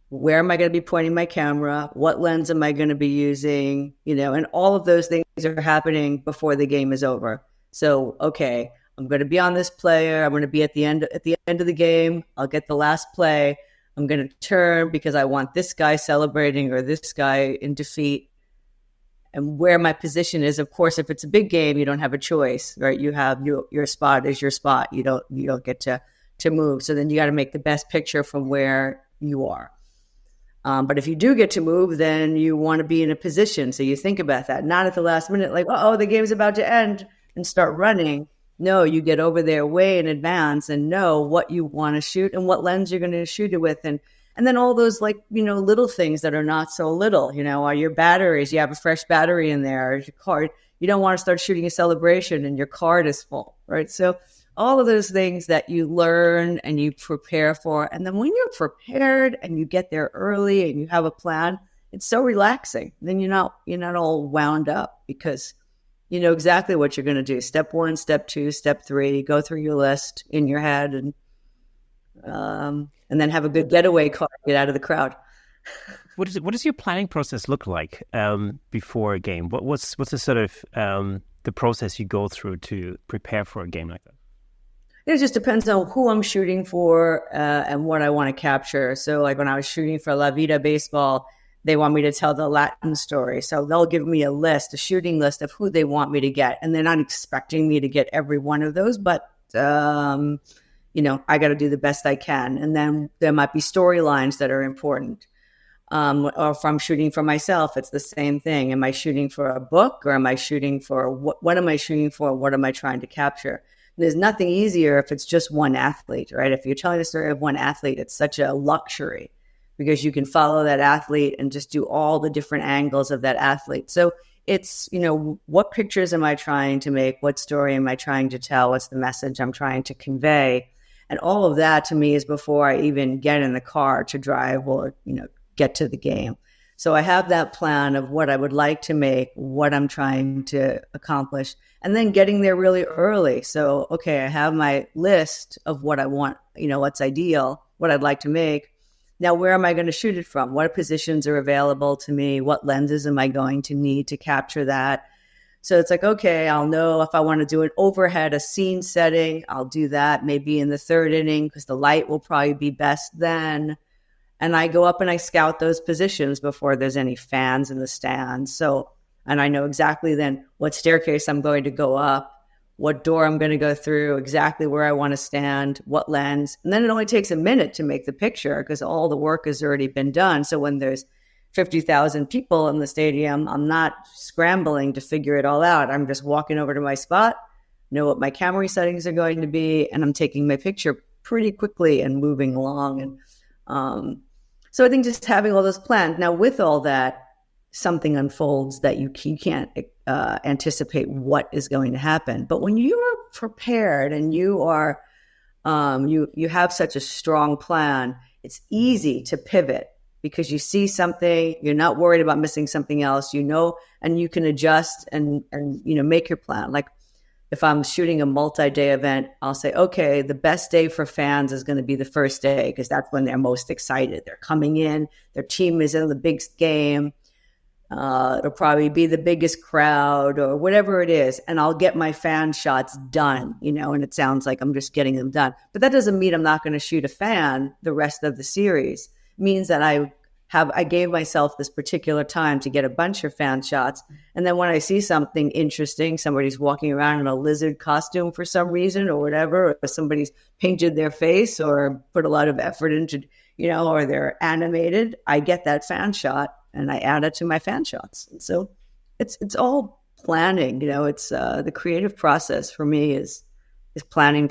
where am I going to be pointing my camera, what lens am I going to be using, and all of those things are happening before the game is over. So, okay, I'm going to be on this player, I'm going to be at the end of the game, I'll get the last play. I'm going to turn because I want this guy celebrating or this guy in defeat. and where my position is. Of course, if it's a big game, you don't have a choice, right? You have your spot is your spot. You don't get to move. So then you got to make the best picture from where you are. But if you do get to move, then you want to be in a position. So you think about that, not at the last minute, like, oh, the game's about to end and start running. No, you get over there way in advance and know what you want to shoot and what lens you're going to shoot it with. And then all those little things that are not so little, are your batteries. You have a fresh battery in there, or your card. You don't want to start shooting a celebration and your card is full, right? So all of those things that you learn and you prepare for. And then when you're prepared and you get there early and you have a plan, it's so relaxing. Then you're not all wound up because you know exactly what you're going to do. Step 1, step 2, step 3, go through your list in your head and then have a good getaway car, get out of the crowd. What does your planning process look like before a game? What's the sort of the process you go through to prepare for a game like that? It just depends on who I'm shooting for and what I want to capture. So like when I was shooting for La Vida Baseball, they want me to tell the Latin story. So they'll give me a shooting list of who they want me to get. And they're not expecting me to get every one of those, but, I got to do the best I can. And then there might be storylines that are important. Or if I'm shooting for myself, it's the same thing. Am I shooting for a book or am I shooting for what am I shooting for? What am I trying to capture? There's nothing easier if it's just one athlete, right? If you're telling the story of one athlete, it's such a luxury because you can follow that athlete and just do all the different angles of that athlete. So it's, what pictures am I trying to make? What story am I trying to tell? What's the message I'm trying to convey? And all of that to me is before I even get in the car to drive or, get to the game. So I have that plan of what I would like to make, what I'm trying to accomplish, and then getting there really early. So, okay, I have my list of what I want, what's ideal, what I'd like to make. Now, where am I going to shoot it from? What positions are available to me? What lenses am I going to need to capture that? So it's like, okay, I'll know if I want to do an overhead, a scene setting, I'll do that maybe in the third inning because the light will probably be best then. And I go up and I scout those positions before there's any fans in the stands. So, and I know exactly then what staircase I'm going to go up, what door I'm going to go through, exactly where I want to stand, what lens. And then it only takes a minute to make the picture because all the work has already been done. So when there's 50,000 people in the stadium, I'm not scrambling to figure it all out. I'm just walking over to my spot, know what my camera settings are going to be, and I'm taking my picture pretty quickly and moving along. And so I think just having all those planned. Now, with all that, something unfolds that you can't anticipate what is going to happen. But when you are prepared and you are you have such a strong plan, it's easy to pivot because you see something, you're not worried about missing something else, and you can adjust and make your plan. Like if I'm shooting a multi-day event, I'll say, okay, the best day for fans is going to be the first day because that's when they're most excited. They're coming in, their team is in the big game. It'll probably be the biggest crowd or whatever it is. And I'll get my fan shots done, and it sounds like I'm just getting them done. But that doesn't mean I'm not going to shoot a fan the rest of the series. It means that I gave myself this particular time to get a bunch of fan shots. And then when I see something interesting, somebody's walking around in a lizard costume for some reason or whatever, or somebody's painted their face or put a lot of effort into, or they're animated, I get that fan shot and I add it to my fan shots. And so it's all planning, it's the creative process for me is planning.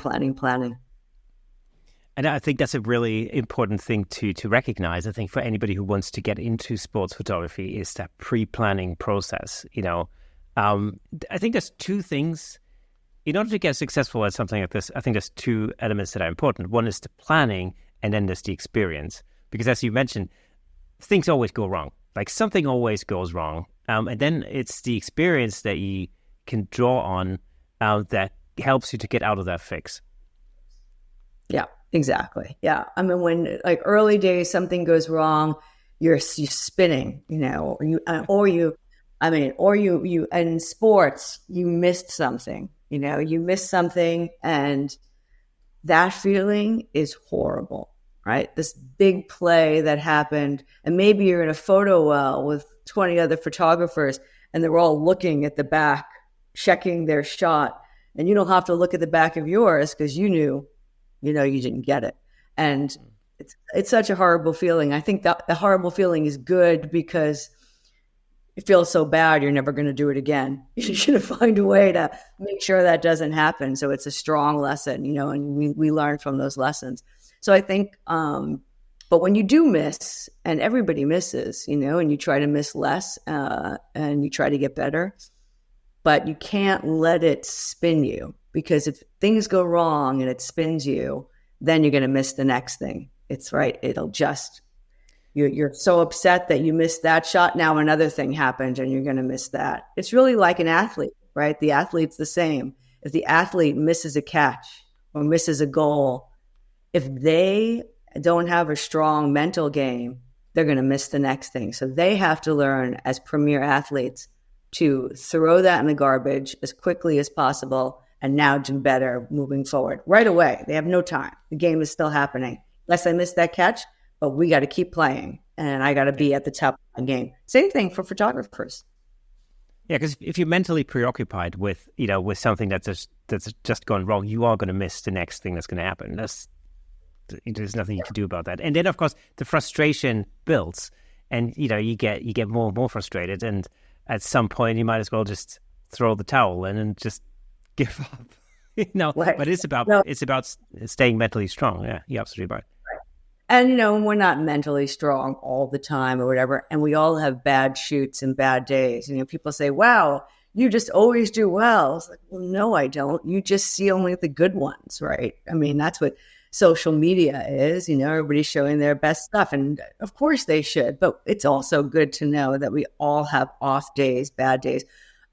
And I think that's a really important thing to recognize. I think for anybody who wants to get into sports photography is that pre-planning process. I think there's two things. In order to get successful at something like this, I think there's two elements that are important. One is the planning, and then there's the experience. Because as you mentioned, things always go wrong. Like something always goes wrong. And then it's the experience that you can draw on that helps you to get out of that fix. Yeah. Exactly. Yeah. I mean, when like early days, something goes wrong, you're spinning, or you in sports, you missed something, and that feeling is horrible, right? This big play that happened, and maybe you're in a photo well with 20 other photographers and they're all looking at the back, checking their shot. And you don't have to look at the back of yours because you knew, you didn't get it. And it's such a horrible feeling. I think that the horrible feeling is good because it feels so bad, you're never going to do it again. You're going to find a way to make sure that doesn't happen. So it's a strong lesson, and we learn from those lessons. So I think, but when you do miss, and everybody misses, and you try to miss less and you try to get better, but you can't let it spin you, because if things go wrong and it spins you, then you're going to miss the next thing. It's right. It'll just, you're so upset that you missed that shot. Now another thing happened and you're going to miss that. It's really like an athlete, right? The athlete's the same. If the athlete misses a catch or misses a goal, if they don't have a strong mental game, they're going to miss the next thing. So they have to learn as premier athletes to throw that in the garbage as quickly as possible and now do better moving forward right away. They have no time. The game is still happening. Unless I missed that catch, but we got to keep playing, and I got to be at the top of the game. Same thing for photographers. Yeah, because if you're mentally preoccupied with something that's just gone wrong, you are going to miss the next thing that's going to happen. There's nothing you can do about that. And then, of course, the frustration builds, and you get more and more frustrated. And at some point, you might as well just throw the towel in and just give up. Right. But it's about staying mentally strong. Yeah, you're absolutely right. And, we're not mentally strong all the time or whatever. And we all have bad shoots and bad days. People say, wow, you just always do well. It's like, well, no, I don't. You just see only the good ones, right? I mean, that's what social media is. Everybody's showing their best stuff. And of course they should. But it's also good to know that we all have off days, bad days.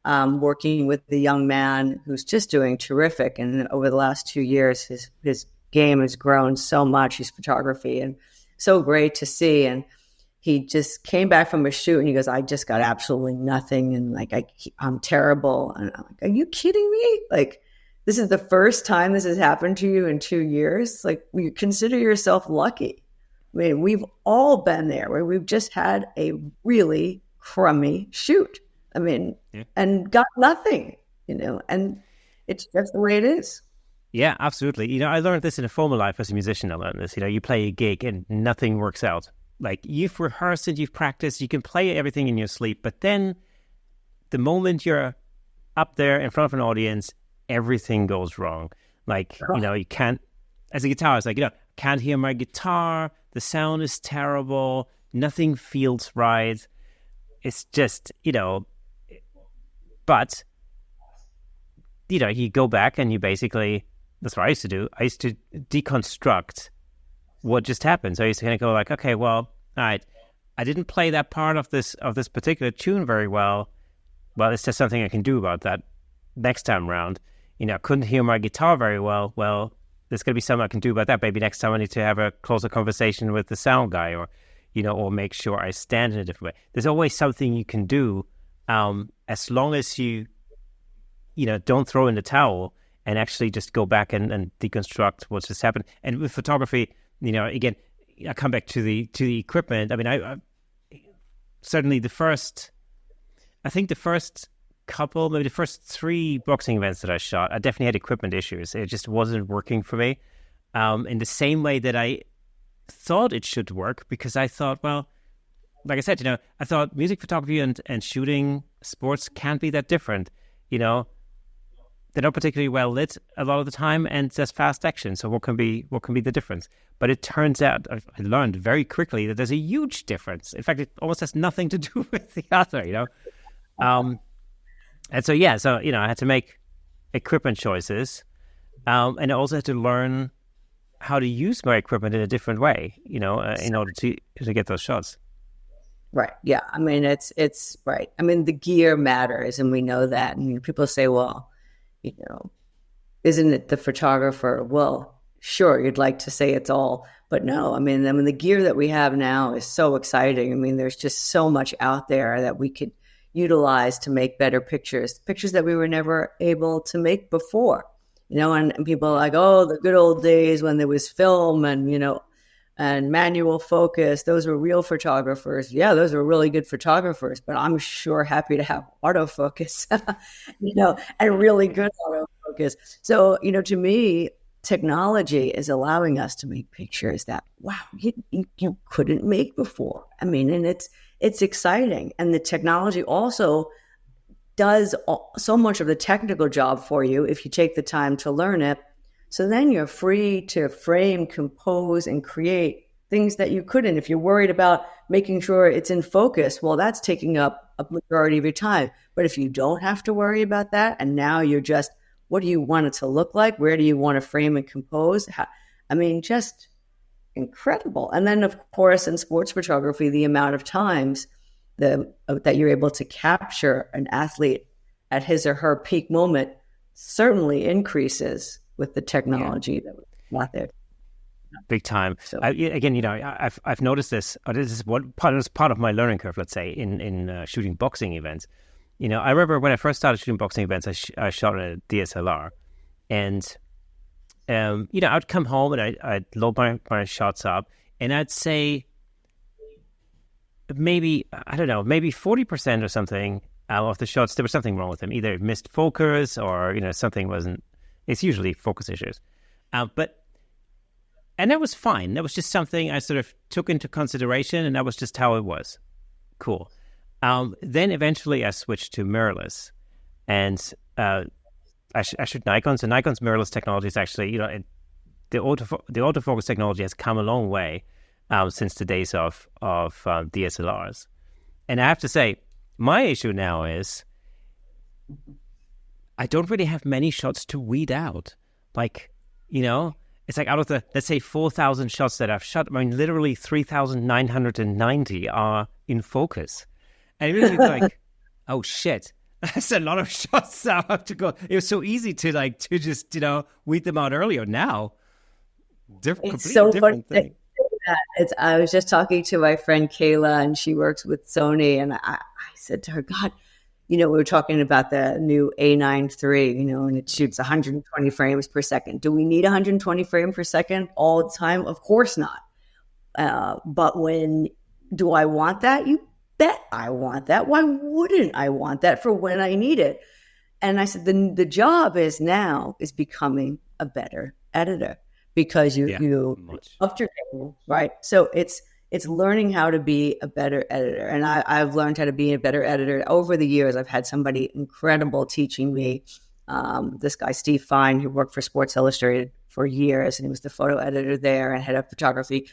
Working with the young man who's just doing terrific. And over the last 2 years, his game has grown so much, his photography, and so great to see. And he just came back from a shoot and he goes, I just got absolutely nothing. And I'm terrible. And I'm like, are you kidding me? Like, this is the first time this has happened to you in 2 years. Like, you consider yourself lucky. I mean, we've all been there where we've just had a really crummy shoot. I mean, and got nothing, and it's just the way it is. Yeah, absolutely. I learned this in a former life as a musician. I learned this. You play a gig and nothing works out. Like, you've rehearsed it, you've practiced, you can play everything in your sleep, but then the moment you're up there in front of an audience, everything goes wrong. Like, you can't, as a guitarist, can't hear my guitar, the sound is terrible, nothing feels right. It's just, but, you go back and you basically, that's what I used to do. I used to deconstruct what just happened. So I used to kind of go like, okay, well, all right, I didn't play that part of this particular tune very well. Well, it's just something I can do about that next time around. I couldn't hear my guitar very well. Well, there's going to be something I can do about that. Maybe next time I need to have a closer conversation with the sound guy, or or make sure I stand in a different way. There's always something you can do, as long as you don't throw in the towel and actually just go back and deconstruct what's just happened. And with photography, again, I come back to the equipment. I mean, I certainly the first couple, maybe the first 3 boxing events that I shot, I definitely had equipment issues. It just wasn't working for me in the same way that I thought it should work, because I thought, well, like I said, I thought music photography and shooting sports can't be that different. They're not particularly well lit a lot of the time, and there's fast action. So what can be the difference? But it turns out, I learned very quickly that there's a huge difference. In fact, it almost has nothing to do with the other. And so I had to make equipment choices, and I also had to learn how to use my equipment in a different way, in order to get those shots. Right. Yeah. I mean, it's right. I mean, the gear matters, and we know that. And people say, well, isn't it the photographer? Well, sure, you'd like to say it's all, but no. I mean, the gear that we have now is so exciting. I mean, there's just so much out there that we could utilize to make better pictures that we were never able to make before. And people are like, oh, the good old days when there was film, and and manual focus. Those were real photographers. Yeah, those were really good photographers, but I'm sure happy to have autofocus, and really good autofocus. So, to me, technology is allowing us to make pictures that, wow, you couldn't make before. I mean, and it's exciting. And the technology also does so much of the technical job for you if you take the time to learn it. So then you're free to frame, compose, and create things that you couldn't. If you're worried about making sure it's in focus, well, that's taking up a majority of your time. But if you don't have to worry about that, and now you're just, what do you want it to look like? Where do you want to frame and compose? Just incredible. And then, of course, in sports photography, the amount of times that you're able to capture an athlete at his or her peak moment certainly increases with the technology that was out there. Big time. So, I've noticed this. This is part of my learning curve. Let's say in shooting boxing events. I remember when I first started shooting boxing events, I shot a DSLR, and I'd come home and I'd load my shots up, and I'd say maybe 40% or something of the shots, there was something wrong with them. Either missed focus or something wasn't. It's usually focus issues, and that was fine. That was just something I sort of took into consideration, and that was just how it was. Cool. Then eventually I switched to mirrorless, and I shoot Nikon. So Nikon's mirrorless technology is actually, the autofocus technology has come a long way since the days of DSLRs. And I have to say, my issue now is I don't really have many shots to weed out. It's like out of the, let's say, 4,000 shots that I've shot, literally 3,990 are in focus. And it really like, oh shit, that's a lot of shots I have to go. It was so easy to just, weed them out earlier. Now, completely so different thing. I was just talking to my friend Kayla, and she works with Sony, and I said to her, God, we were talking about the new A9 III, and it shoots 120 frames per second. Do we need 120 frames per second all the time? Of course not. But do I want that? You bet I want that. Why wouldn't I want that for when I need it? And I said, the job is becoming a better editor, because you upped your game, right? So it's learning how to be a better editor. And I've learned how to be a better editor over the years. I've had somebody incredible teaching me. This guy, Steve Fine, who worked for Sports Illustrated for years, and he was the photo editor there and head of photography.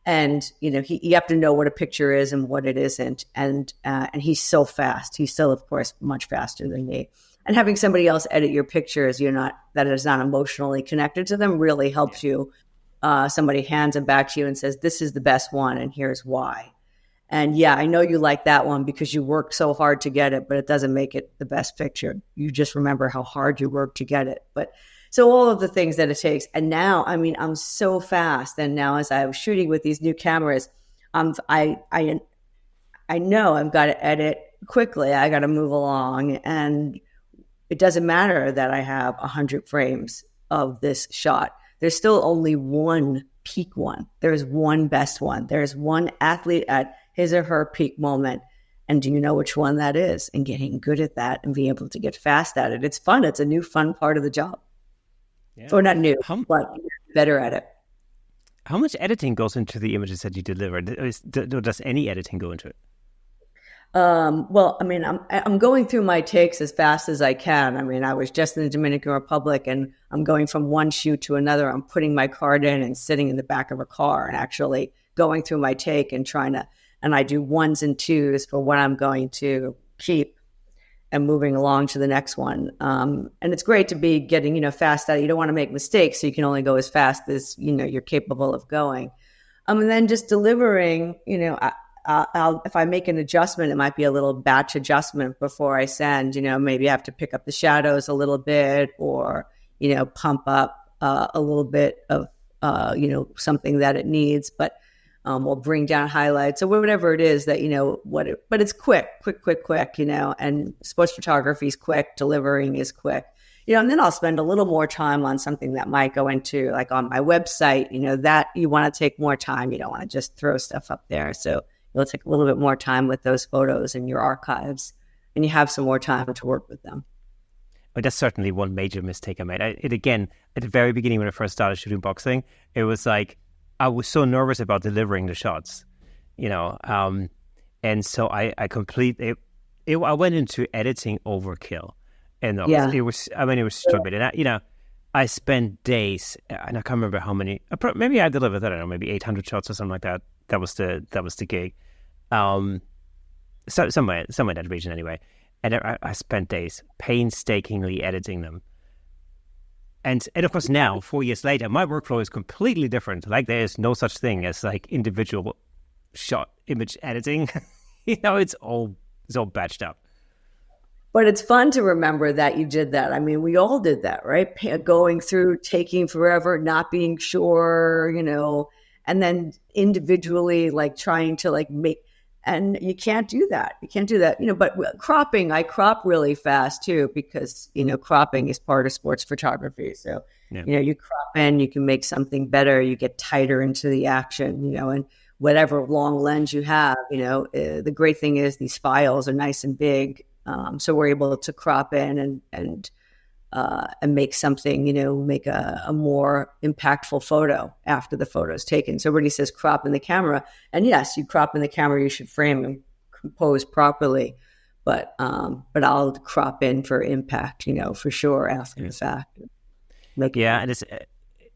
And, you have to know what a picture is and what it isn't. And he's so fast. He's still, of course, much faster than me. And having somebody else edit your pictures, that is not emotionally connected to them, really helps you. Somebody hands it back to you and says, this is the best one, and here's why. And yeah, I know you like that one because you worked so hard to get it, but it doesn't make it the best picture. You just remember how hard you worked to get it. But so all of the things that it takes. And now, I'm so fast. And now as I was shooting with these new cameras, I know I've got to edit quickly. I got to move along. And it doesn't matter that I have 100 frames of this shot. There's still only one peak one. There's one best one. There's one athlete at his or her peak moment. And do you know which one that is? And getting good at that and being able to get fast at it. It's fun. It's a new fun part of the job. Yeah. Or not new, but better at it. How much editing goes into the images that you deliver? Does any editing go into it? Well, I'm going through my takes as fast as I can. I was just in the Dominican Republic, and I'm going from one shoot to another. I'm putting my card in and sitting in the back of a car and actually going through my take and and I do ones and twos for what I'm going to keep and moving along to the next one. And it's great to be getting, fast at it. You don't want to make mistakes, so you can only go as fast as, you're capable of going. And then just delivering, if I make an adjustment, it might be a little batch adjustment before I send, maybe I have to pick up the shadows a little bit, or, pump up a little bit of, something that it needs, but we'll bring down highlights or whatever it is that, but it's quick, and sports photography is quick, delivering is quick. and then I'll spend a little more time on something that might go into like on my website, that you want to take more time. You don't want to just throw stuff up there. So you'll take a little bit more time with those photos in your archives, and you have some more time to work with them. But that's certainly one major mistake I made. Again, at the very beginning when I first started shooting boxing, it was like I was so nervous about delivering the shots, and so I went into editing overkill, and it was stupid. And I spent days, and I can't remember how many. Maybe I delivered, I don't know, maybe 800 shots or something like that. That was the gig, so somewhere in that region anyway. And I spent days painstakingly editing them. And of course now, 4 years later, my workflow is completely different. Like there is no such thing as like individual shot image editing. It's all batched up. But it's fun to remember that you did that. I mean, we all did that, right? Going through, taking forever, not being sure, and then individually like trying to like make. And you can't do that. But cropping, I crop really fast too, because, cropping is part of sports photography. So, you crop in, you can make something better. You get tighter into the action, and whatever long lens you have, the great thing is these files are nice and big. So we're able to crop in and make something, make a more impactful photo after the photo is taken. So everybody says crop in the camera, and yes, you crop in the camera, you should frame and compose properly, but I'll crop in for impact, for sure after the fact.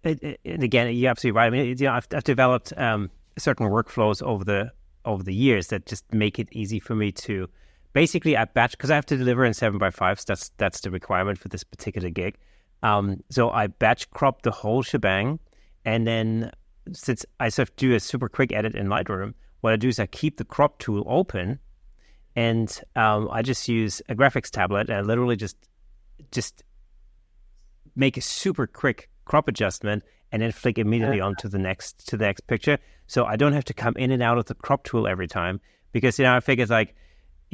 And again, you're absolutely right. I mean, I've developed certain workflows over the years that just make it easy for me to. Basically, I batch, because I have to deliver in 7x5s. That's the requirement for this particular gig. So I batch crop the whole shebang. And then since I sort of do a super quick edit in Lightroom, what I do is I keep the crop tool open, and I just use a graphics tablet, and I literally just make a super quick crop adjustment and then flick immediately onto the next picture. So I don't have to come in and out of the crop tool every time, because I figure like,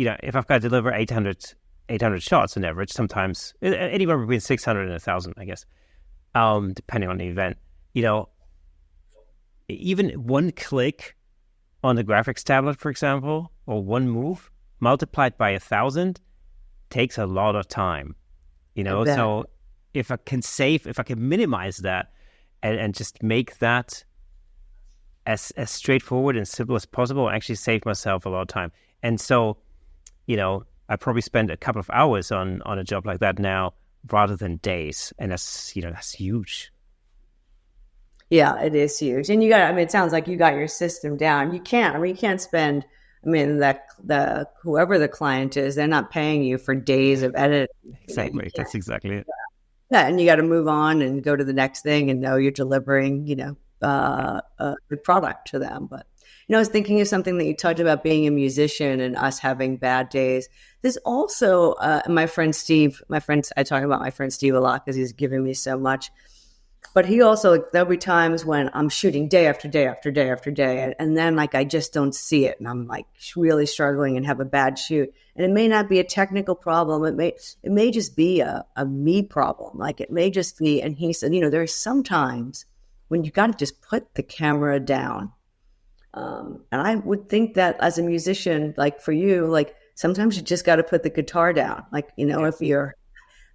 if I've got to deliver 800 shots on average, sometimes anywhere between 600 and 1,000, I guess, depending on the event, even one click on the graphics tablet, for example, or one move multiplied by 1,000 takes a lot of time, So if I can minimize that and just make that as straightforward and simple as possible, I actually save myself a lot of time. And so, I probably spend a couple of hours on a job like that now rather than days. And that's huge. Yeah, it is huge. And it sounds like you got your system down. You can't spend, whoever the client is, they're not paying you for days of editing. Exactly. That's exactly it. Yeah. And you got to move on and go to the next thing and know you're delivering, a good product to them. But, I was thinking of something that you talked about being a musician and us having bad days. There's also my friend Steve. I talk about my friend Steve a lot because he's giving me so much. But he also, there'll be times when I'm shooting day after day after day after day, and then like I just don't see it, and I'm like really struggling and have a bad shoot. And it may not be a technical problem. It may just be a me problem. Like it may just be. And he said, there's some times when you got to just put the camera down. And I would think that as a musician, like for you, like sometimes you just got to put the guitar down, like, if you're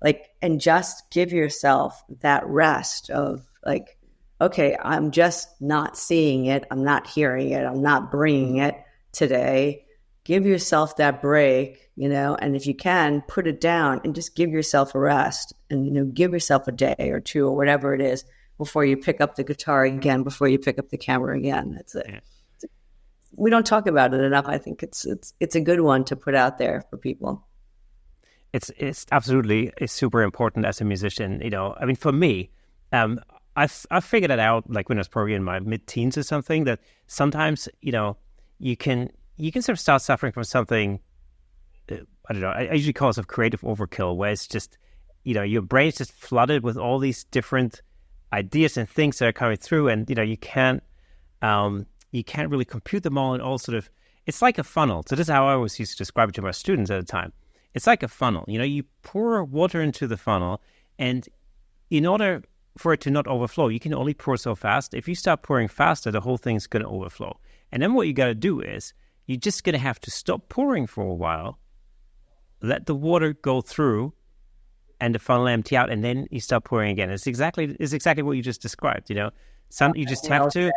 like, and just give yourself that rest of like, okay, I'm just not seeing it. I'm not hearing it. I'm not bringing it today. Give yourself that break, and if you can, put it down and just give yourself a rest and, give yourself a day or two or whatever it is before you pick up the guitar again, before you pick up the camera again. That's it. Yeah. We don't talk about it enough. I think it's a good one to put out there for people. It's absolutely super important as a musician. For me, I've figured it out like when I was probably in my mid-teens or something, that sometimes you can sort of start suffering from something. I don't know. I usually call it creative overkill, where it's just your brain's just flooded with all these different ideas and things that are coming through, and you can't really compute them all, and all sort of, it's like a funnel. So this is how I always used to describe it to my students at the time. It's like a funnel. You pour water into the funnel, And in order for it to not overflow, you can only pour so fast. If you start pouring faster, the whole thing's going to overflow. And then what you got to do is you're just going to have to stop pouring for a while, let the water go through and the funnel empty out, and then you start pouring again. It's exactly what you just described. You just have to,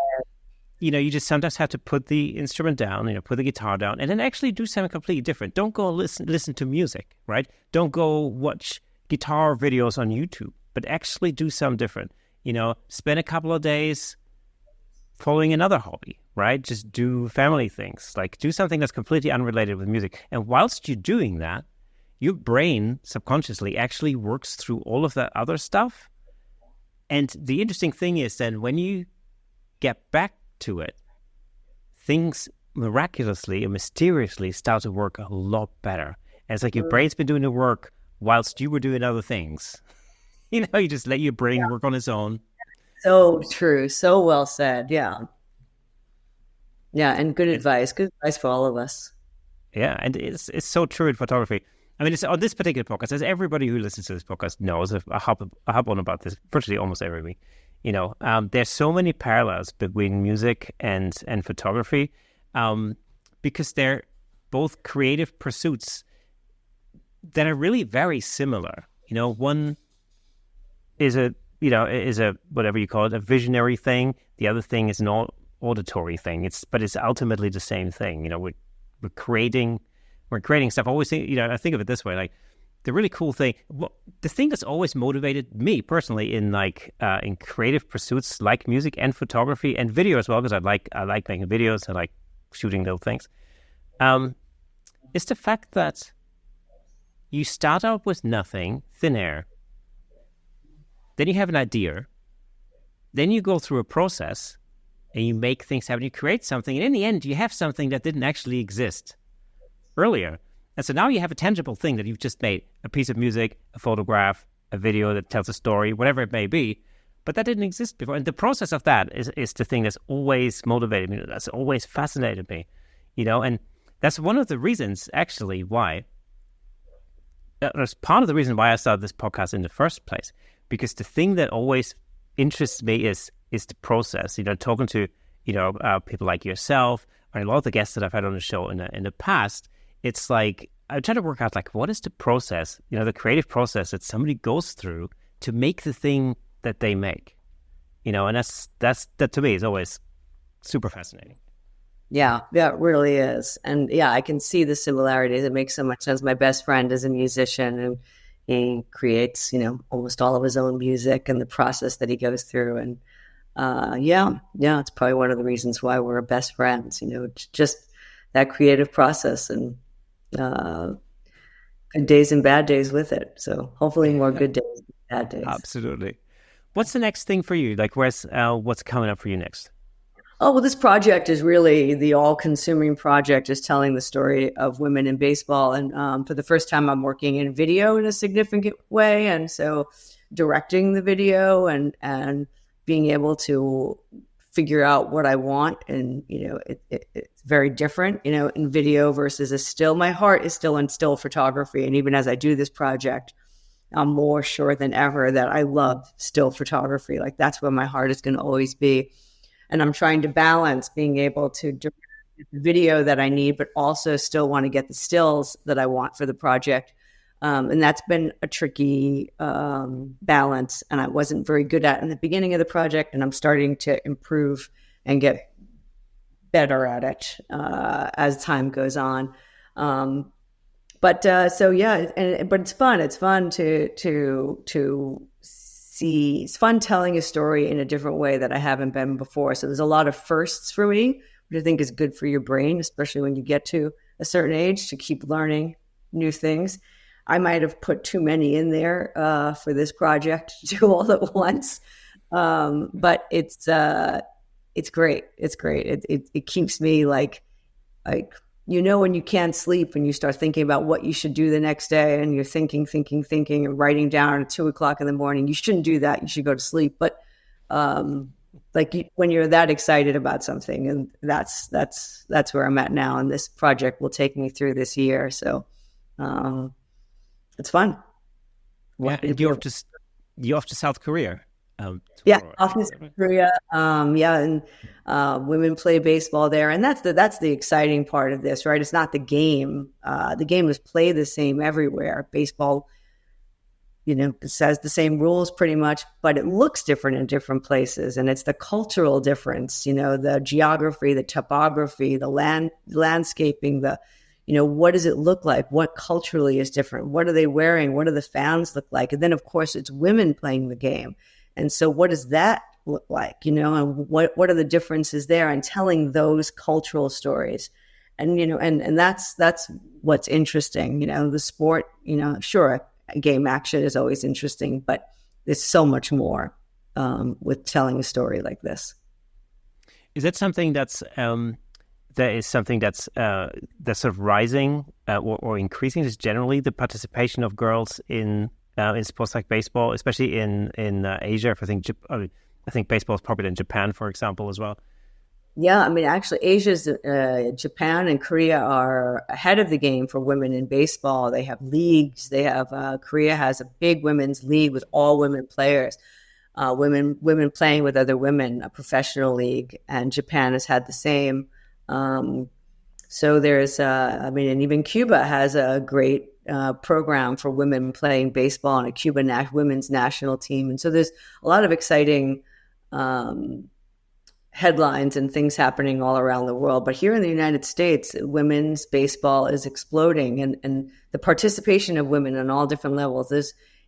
you just sometimes have to put the instrument down, put the guitar down, and then actually do something completely different. Don't go listen to music, right? Don't go watch guitar videos on YouTube, but actually do something different. Spend a couple of days following another hobby, right? Just do family things, like do something that's completely unrelated with music. And whilst you're doing that, your brain subconsciously actually works through all of that other stuff. And the interesting thing is then when you get back to it, things miraculously and mysteriously start to work a lot better. And it's like your brain's been doing the work whilst you were doing other things. You just let your brain work on its own. So true. So well said. Yeah. Yeah. And good advice. Good advice for all of us. Yeah. And it's so true in photography. I mean, it's on this particular podcast, as everybody who listens to this podcast knows, I hop on about this virtually almost every week. There's so many parallels between music and photography, because they're both creative pursuits that are really very similar. One is a whatever you call it, a visionary thing. The other thing is an auditory thing. But it's ultimately the same thing. We're creating stuff. I always think, I think of it this way, like the really cool thing, the thing that's always motivated me personally in creative pursuits like music and photography and video as well, because I like making videos, I like shooting little things, is the fact that you start out with nothing, thin air, then you have an idea, then you go through a process and you make things happen, you create something, and in the end you have something that didn't actually exist earlier. And so now you have a tangible thing that you've just made, a piece of music, a photograph, a video that tells a story, whatever it may be, but that didn't exist before. And the process of that is the thing that's always motivated me, that's always fascinated me, and that's one of the reasons actually why, that's part of the reason why I started this podcast in the first place, because the thing that always interests me is the process, talking to, people like yourself, and a lot of the guests that I've had on the show in the past. It's like I try to work out what is the process, the creative process that somebody goes through to make the thing that they make, and that to me is always super fascinating. Yeah, it really is. And yeah, I can see the similarities. It makes so much sense. My best friend is a musician, and he creates, almost all of his own music and the process that he goes through. And it's probably one of the reasons why we're best friends, just that creative process, and good days and bad days with it. So hopefully more good days than bad days. Absolutely. What's the next thing for you? What's coming up for you next? Oh, well, this project is really the all-consuming project, is telling the story of women in baseball. And for the first time, I'm working in video in a significant way. And so directing the video and being able to figure out what I want. And, it's very different, in video versus a still. My heart is still in still photography. And even as I do this project, I'm more sure than ever that I love still photography. Like that's where my heart is going to always be. And I'm trying to balance being able to direct the video that I need, but also still want to get the stills that I want for the project. And that's been a tricky balance, and I wasn't very good at in the beginning of the project, and I'm starting to improve and get better at it as time goes on. But it's fun. It's fun to see. It's fun telling a story in a different way that I haven't been before. So there's a lot of firsts for me, which I think is good for your brain, especially when you get to a certain age, to keep learning new things. I might have put too many in there for this project to do all at once, but it's great. It's great. It keeps me like when you can't sleep and you start thinking about what you should do the next day, and you're thinking and writing down at 2:00 in the morning. You shouldn't do that. You should go to sleep. But when you're that excited about something, and that's where I'm at now. And this project will take me through this year. So it's fun. Yeah, and you off to South Korea. Yeah, Tomorrow, I Office think. Korea. And women play baseball there, and that's the exciting part of this, right? It's not the game. The game is played the same everywhere. Baseball, it says the same rules pretty much, but it looks different in different places, and it's the cultural difference. The geography, the topography, the landscaping, what does it look like? What culturally is different? What are they wearing? What do the fans look like? And then, of course, it's women playing the game. And so what does that look like? And what are the differences there, and telling those cultural stories? And, and that's what's interesting. The sport, sure, game action is always interesting, but there's so much more with telling a story like this. Is that something that's that's sort of rising or increasing? Is generally the participation of girls in sports like baseball, especially in Asia? I think baseball is popular in Japan, for example, as well. Yeah, I mean, actually, Japan and Korea are ahead of the game for women in baseball. They have leagues. Korea has a big women's league with all women players, women playing with other women, a professional league, and Japan has had the same. So there's, and even Cuba has a great program for women playing baseball on a Cuban women's national team. And so there's a lot of exciting headlines and things happening all around the world. But here in the United States, women's baseball is exploding, and the participation of women on all different levels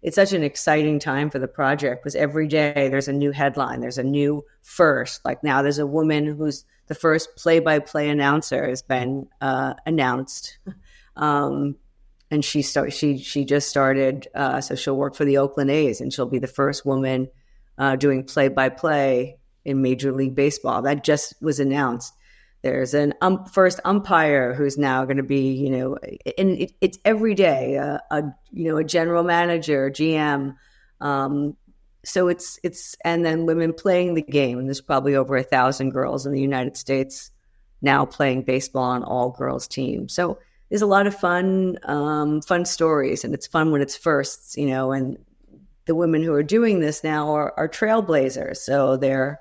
it's such an exciting time for the project, because every day there's a new headline, there's a new first. Like now there's a woman who's the first play-by-play announcer has been announced. And she just started, so she'll work for the Oakland A's, and she'll be the first woman doing play-by-play in Major League Baseball. That just was announced. There's an first umpire who's now going to be, and it's every day, a general manager, GM. So it's and then women playing the game. And there's probably over 1,000 girls in the United States now playing baseball on all girls teams. So there's a lot of fun stories, and it's fun when it's firsts, and the women who are doing this now are trailblazers. So they're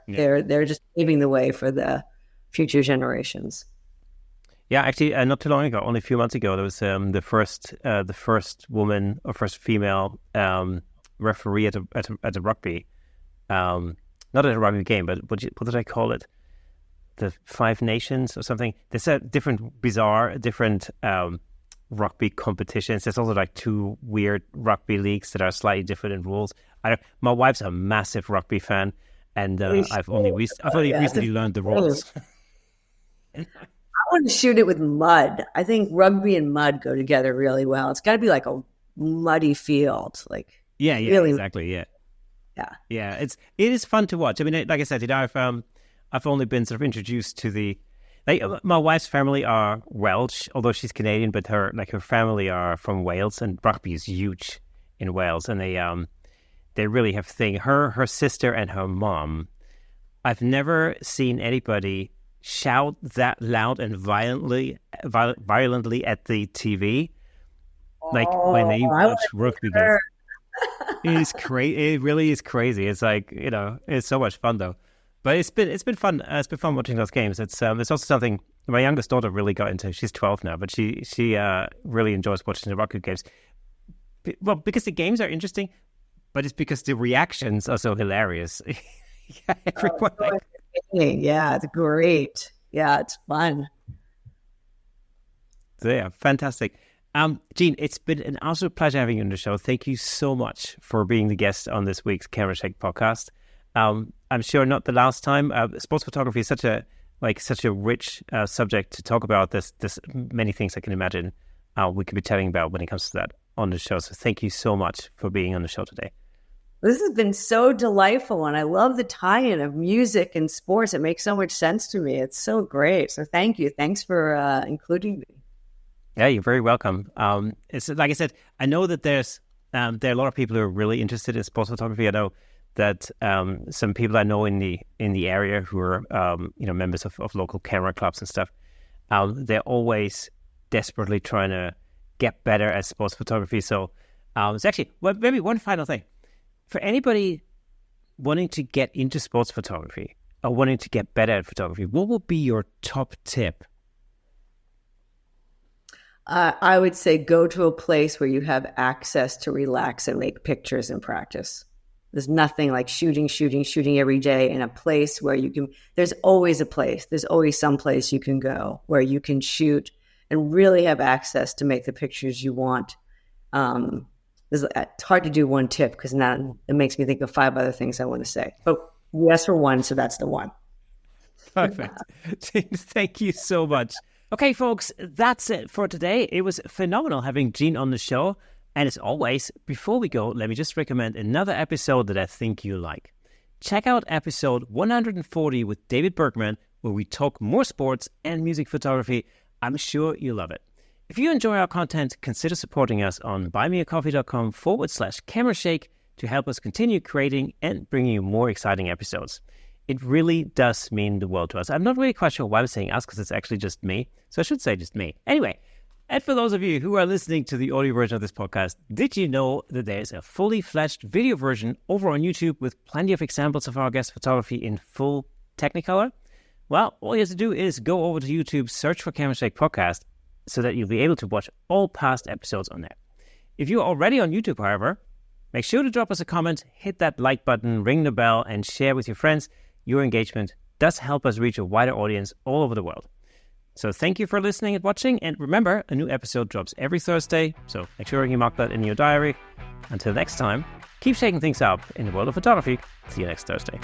just paving the way for the future generations. Yeah, actually, not too long ago, only a few months ago, there was the first woman or first female referee at a rugby, not at a rugby game, but what did I call it? The Five Nations or something. There's a different rugby competitions. There's also like two weird rugby leagues that are slightly different in rules. My wife's a massive rugby fan, and I've only recently learned the rules. I want to shoot it with mud. I think rugby and mud go together really well. It's got to be like a muddy field, like really, exactly, yeah. It is fun to watch. I mean, like I said, I've only been sort of introduced to my wife's family are Welsh, although she's Canadian, but her family are from Wales, and rugby is huge in Wales, and they really have her sister and her mom. I've never seen anybody shout that loud and violently at the TV like when they watch rugby games. It's crazy. It really is crazy. It's like, it's so much fun though. But it's been fun. It's been fun watching those games. It's also something my youngest daughter really got into. She's 12 now, but she really enjoys watching the rugby games. Well, because the games are interesting, but it's because the reactions are so hilarious. Everyone yeah, it's great. Yeah, it's fun. So yeah, fantastic. Jean, it's been an absolute pleasure having you on the show. Thank you so much for being the guest on this week's Camera Shake podcast. I'm sure not the last time. Sports photography is such a rich subject to talk about. There's many things I can imagine we could be telling about when it comes to that on the show. So thank you so much for being on the show today. This has been so delightful, and I love the tie-in of music and sports. It makes so much sense to me. It's so great. So thank you. Thanks for including me. Yeah, you're very welcome. It's like I said, I know that there are a lot of people who are really interested in sports photography. I know that some people I know in the area who are members of local camera clubs and stuff, they're always desperately trying to get better at sports photography. So it's actually maybe one final thing. For anybody wanting to get into sports photography or wanting to get better at photography, what would be your top tip? I would say go to a place where you have access to relax and make pictures and practice. There's nothing like shooting every day in a place where you can, there's always a place, there's always some place you can go where you can shoot and really have access to make the pictures you want. It's hard to do one tip because now it makes me think of 5 other things I want to say. But yes for one, so that's the one. Perfect. Thank you so much. Okay, folks, that's it for today. It was phenomenal having Jean on the show. And as always, before we go, let me just recommend another episode that I think you'll like. Check out episode 140 with David Bergman, where we talk more sports and music photography. I'm sure you'll love it. If you enjoy our content, consider supporting us on buymeacoffee.com/camerashake to help us continue creating and bringing you more exciting episodes. It really does mean the world to us. I'm not really quite sure why I'm saying us because it's actually just me. So I should say just me. Anyway, and for those of you who are listening to the audio version of this podcast, did you know that there's a fully fledged video version over on YouTube with plenty of examples of our guest photography in full Technicolor? Well, all you have to do is go over to YouTube, search for Camera Shake Podcast, so that you'll be able to watch all past episodes on there. If you're already on YouTube, however, make sure to drop us a comment, hit that like button, ring the bell, and share with your friends. Your engagement does help us reach a wider audience all over the world. So thank you for listening and watching. And remember, a new episode drops every Thursday. So make sure you mark that in your diary. Until next time, keep shaking things up in the world of photography. See you next Thursday.